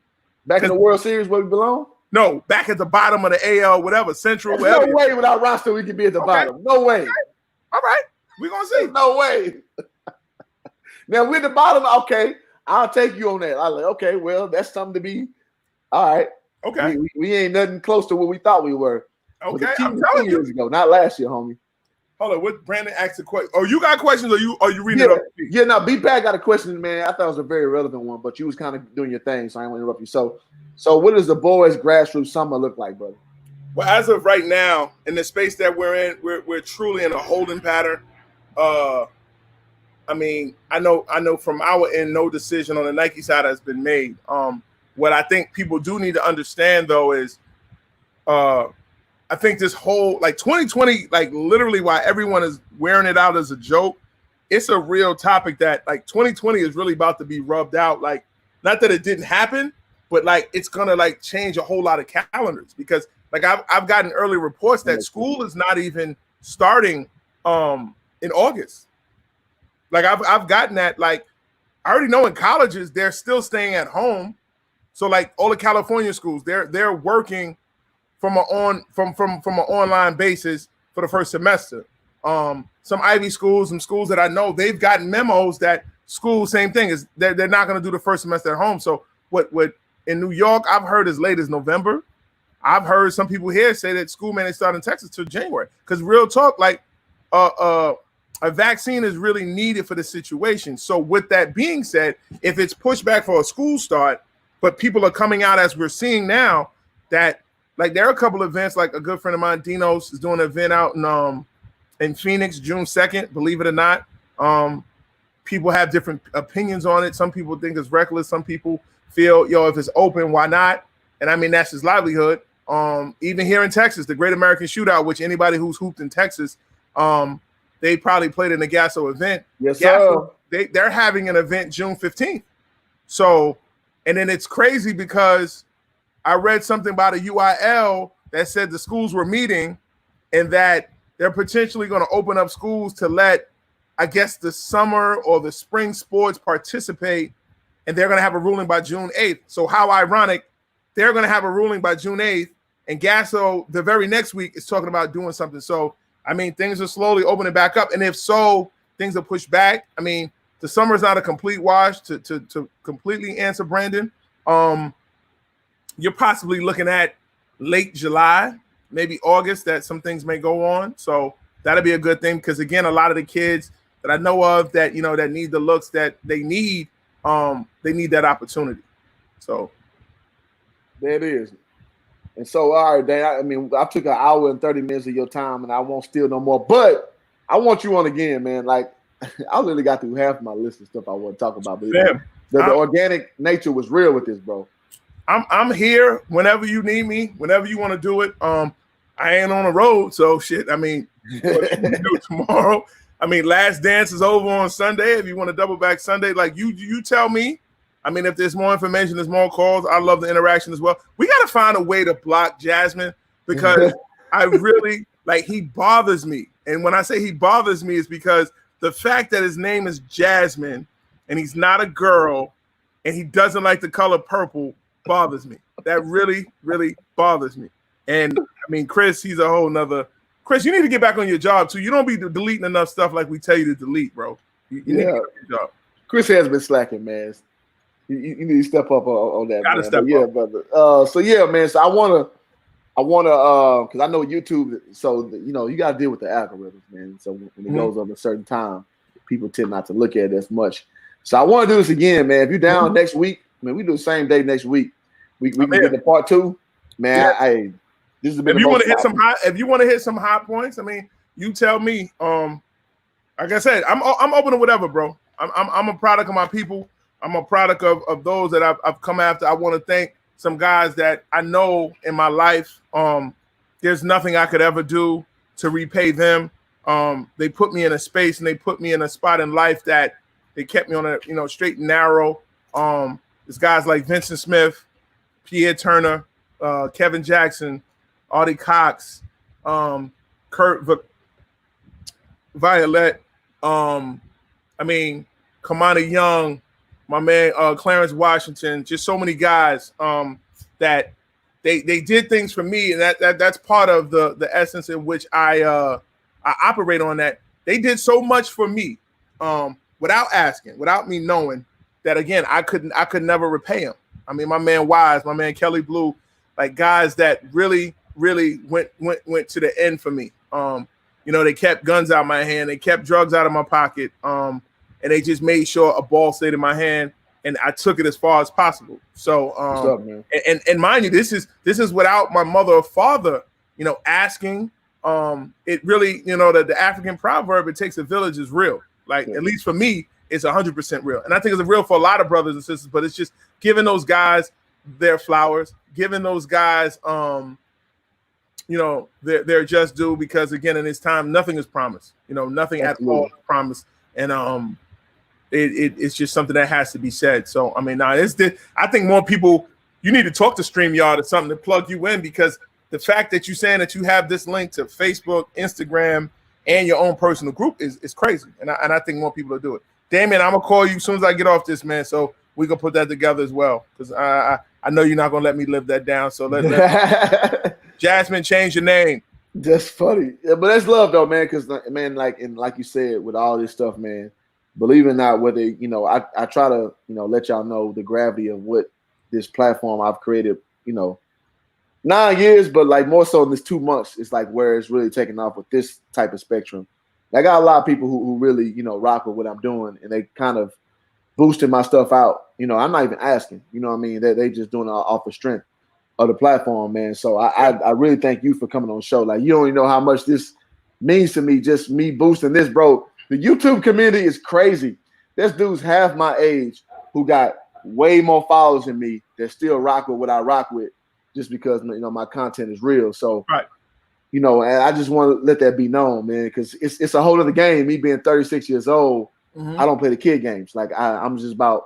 A: Back in the World Series where we belong?
B: No, back at the bottom of the AL, whatever, Central,
A: There's
B: whatever.
A: no way without roster we can be at the bottom. No way.
B: Okay. All right. We're going to see.
A: There's no way. Now, we're at the bottom. Okay. I'll take you on that. I'm like, okay, well, that's something to be. All right.
B: Okay.
A: We ain't nothing close to what we thought we were.
B: Okay. I'm telling you.
A: Years ago, not last year, homie.
B: Hold on. What Brandon asked a question? Oh, you got questions or you reading it up?
A: Yeah, no, B-Pat got a question, man. I thought it was a very relevant one, but you was kind of doing your thing, so I didn't want to interrupt you. So what does the boys' grassroots summer look like, brother?
B: Well, as of right now, in the space that we're in, we're truly in a holding pattern. I mean, I know from our end, no decision on the Nike side has been made. What I think people do need to understand, though, is I think this whole, 2020, literally why everyone is wearing it out as a joke, it's a real topic that, 2020 is really about to be rubbed out. Not that it didn't happen, but, it's going to, change a whole lot of calendars because, I've gotten early reports that school is not even starting in August. I've gotten that, I already know in colleges, they're still staying at home. So, all the California schools, they're working from an online basis for the first semester. Some Ivy schools, some schools that I know, they've gotten memos that school, same thing, is they're not going to do the first semester at home. So what in New York, I've heard as late as November. I've heard some people here say that school may not start in Texas till January. Because real talk, a vaccine is really needed for the situation. So with that being said, if it's pushed back for a school start, but people are coming out as we're seeing now that there are a couple of events, a good friend of mine, Dinos, is doing an event out in Phoenix, June 2nd, believe it or not. People have different opinions on it. Some people think it's reckless. Some people feel, if it's open, why not? And I mean, that's his livelihood. Even here in Texas, the Great American Shootout, which anybody who's hooped in Texas, they probably played in the Gasso event.
A: Yes, sir.
B: They're having an event June 15th. So, and then it's crazy because I read something about a UIL that said the schools were meeting and that they're potentially going to open up schools to let, I guess, the summer or the spring sports participate, and they're going to have a ruling by June 8th. So how ironic, they're going to have a ruling by June 8th, and Gasso the very next week is talking about doing something. So, I mean, things are slowly opening back up, and if so, things are pushed back. I mean, the summer is not a complete wash. To completely answer Brandon, you're possibly looking at late July, maybe August, that some things may go on. So that'll be a good thing, because again, a lot of the kids that I know of that, you know, that need the looks that they need that opportunity. So
A: there it is. And so, all right, Dan, I mean, I took an hour and 30 minutes of your time, and I won't steal no more, but I want you on again, man. Like, I literally got through half of my list of stuff I want to talk about. But the organic nature was real with this, bro.
B: I'm here whenever you need me, whenever you want to do it. I ain't on the road, so shit. I mean, what you do tomorrow? I mean, Last Dance is over on Sunday. If you want to double back Sunday, like you tell me. I mean, if there's more information, there's more calls. I love the interaction as well. We got to find a way to block Jasmine, because I really, like, he bothers me. And when I say he bothers me, is because the fact that his name is Jasmine and he's not a girl and he doesn't like the color purple bothers me. That really, really bothers me. And I mean, Chris, he's a whole nother. Chris, you need to get back on your job too. You don't be deleting enough stuff like we tell you to delete, bro. You need to get on your job.
A: Chris has been slacking, man. You need to step up on that.
B: Gotta step
A: up, brother. So yeah, man. So I wanna, because I know YouTube. So you know, you gotta deal with the algorithms, man. So when it goes over a certain time, people tend not to look at it as much. So I want to do this again, man. If you're down next week, man, we do the same day next week. We can get to part 2, man.
B: Yeah.
A: This has been.
B: If you want to hit some high, high points, I mean, you tell me. Like I said, I'm open to whatever, bro. I'm a product of my people. I'm a product of those that I've come after. I want to thank some guys that I know in my life. There's nothing I could ever do to repay them. They put me in a space and they put me in a spot in life that they kept me on a straight and narrow. There's guys like Vincent Smith, Pierre Turner, Kevin Jackson, Artie Cox, Kurt Violet. I mean, Kamani Young, my man Clarence Washington, just so many guys that they did things for me, and that's part of the essence in which I operate on. That they did so much for me without asking, without me knowing, that again I could never repay them. I mean, my man Wise, my man Kelly Blue, like guys that really went to the end for me. They kept guns out of my hand, they kept drugs out of my pocket. And they just made sure a ball stayed in my hand, and I took it as far as possible. So,
A: what's up, man?
B: And mind you, this is without my mother or father, asking. It really, the African proverb, "It takes a village," is real. Like, at least for me, it's 100% real, and I think it's real for a lot of brothers and sisters. But it's just giving those guys their flowers, giving those guys, their just due, because again, in this time, nothing is promised. Nothing Absolutely. At all is promised, and it's just something that has to be said. So, I mean, I think more people, you need to talk to StreamYard or something to plug you in, because the fact that you're saying that you have this link to Facebook, Instagram, and your own personal group is crazy. And I think more people will do it. Damien, I'm going to call you as soon as I get off this, man, so we can put that together as well, because I know you're not going to let me live that down. So let Jasmine, change your name.
A: That's funny. Yeah, but that's love, though, man, because, man, like you said, with all this stuff, man, believe it or not, whether, I try to, let y'all know the gravity of what this platform I've created, 9 years, but like more so in this 2 months, it's like where it's really taking off with this type of spectrum. I got a lot of people who really, rock with what I'm doing, and they kind of boosting my stuff out. I'm not even asking, you know what I mean? They just doing it off the strength of the platform, man. So I really thank you for coming on the show. Like, you don't even know how much this means to me, just me boosting this, bro. The YouTube community is crazy. There's dudes half my age who got way more followers than me that still rock with what I rock with, just because my content is real. So,
B: right.
A: And I just want to let that be known, man, because it's a whole other game. Me being 36 years old, I don't play the kid games. Like, I'm just about,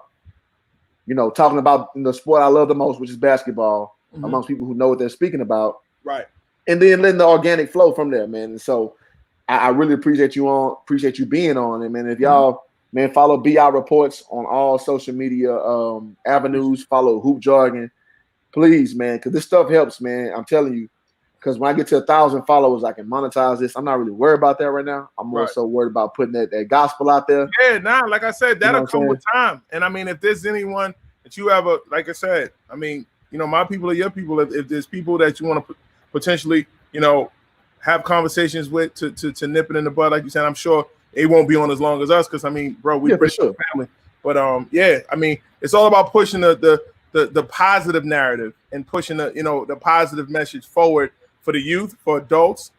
A: talking about the sport I love the most, which is basketball, amongst people who know what they're speaking about.
B: Right.
A: and then letting the organic flow from there, man. And so I really appreciate you being on it, man. If y'all, man, follow BI Reports on all social media avenues, follow Hoop Jargon, please, man, because this stuff helps, man. I'm telling you, because when I get to 1,000 followers, I can monetize this. I'm not really worried about that right now. I'm more so worried about putting that gospel out there.
B: Yeah, like I said, that'll come with time. And I mean, if there's anyone that you ever, like I said, I mean, my people are your people. If there's people that you want to potentially, have conversations with to nip it in the bud, like you said, I'm sure they won't be on as long as us, because I mean, bro, we're pretty sure family. But yeah, I mean, it's all about pushing the positive narrative and pushing the positive message forward for the youth, for adults,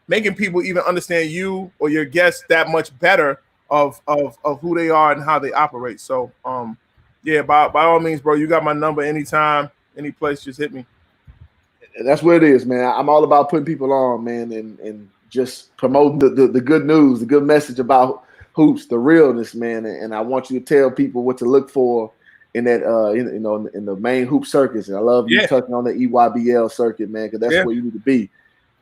B: making people even understand you or your guests that much better of who they are and how they operate. So yeah, by all means, bro, you got my number anytime, any place, just hit me.
A: That's what it is, man. I'm all about putting people on, man, and just promoting the good news, the good message about hoops, the realness, man. And I want you to tell people what to look for in that in the main hoop circuits. And I love you touching on the EYBL circuit, man, because that's where you need to be.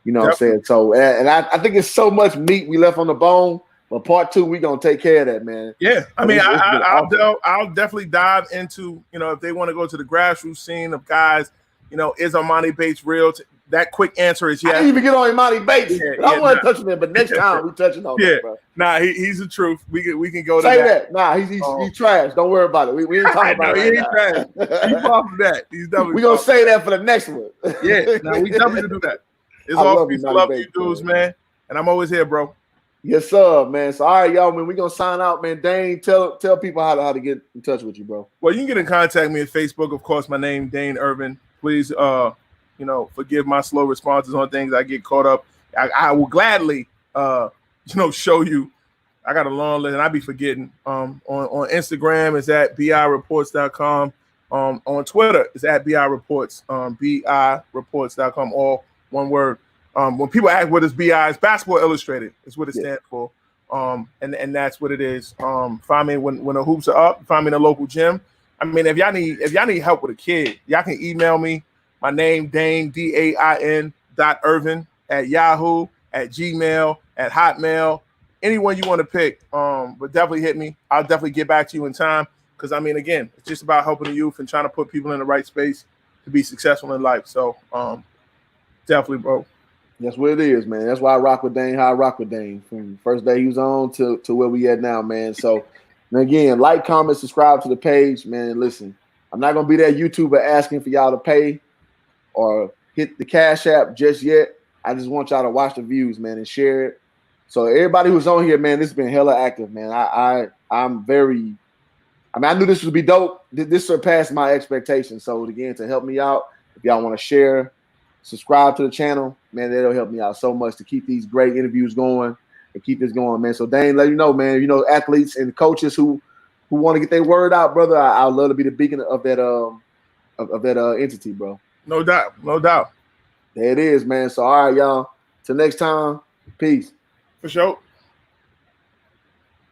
A: You know what I'm saying? So, and I think it's so much meat we left on the bone. But part 2, we're gonna take care of that, man.
B: Yeah, I mean, I'll definitely dive into, if they want to go to the grassroots scene of guys, is Armani Bates real? That quick answer is yes.
A: I didn't even get on Armani Bates. I don't want to touch him, but next time we touching on that, bro.
B: Nah, he's the truth. We can go to
A: say that. Nah, he's trash. Don't worry about it. We ain't talking about it.
B: He ain't trash. He's off of that. He's definitely.
A: We gonna say that for the next one.
B: Yeah, we definitely do that. It's all peace and love to you dudes, man. And I'm always here, bro.
A: Yes, sir, man. So, all right, y'all, man, we're going to sign out, man. Dain, tell people how to get in touch with you, bro.
B: Well, you can get in contact with me at Facebook. Of course, my name, Dain Ervin. Please, forgive my slow responses on things. I get caught up. I will gladly, show you. I got a long list, and I be forgetting. On Instagram, it's at bireports.com. On Twitter, it's at bireports, bireports.com, all one word. When people ask what is BI, it's Basketball Illustrated. It's what it stands for. And that's what it is. Find me when the hoops are up. Find me in a local gym. I mean, if y'all need help with a kid, y'all can email me. My name, Dain, DAIN .Ervin at Yahoo, at Gmail, at Hotmail. Anyone you want to pick, but definitely hit me. I'll definitely get back to you in time. Because I mean, again, it's just about helping the youth and trying to put people in the right space to be successful in life. So definitely, bro.
A: That's what it is, man. That's why I rock with Dain, how I rock with Dain from the first day he was on to where we at now, man. So, and again, like, comment, subscribe to the page, man. Listen, I'm not going to be that YouTuber asking for y'all to pay or hit the Cash App just yet. I just want y'all to watch the views, man, and share it. So everybody who's on here, man, this has been hella active, man. I'm very – I mean, I knew this would be dope. This surpassed my expectations. So, again, to help me out, if y'all want to share – subscribe to the channel, man. That'll help me out so much to keep these great interviews going and keep this going, man. So, Dain, let you know, man. Athletes and coaches who want to get their word out, brother. I'd love to be the beacon of that entity, bro.
B: No doubt.
A: There it is, man. So, all right, y'all. Till next time, peace.
B: For sure.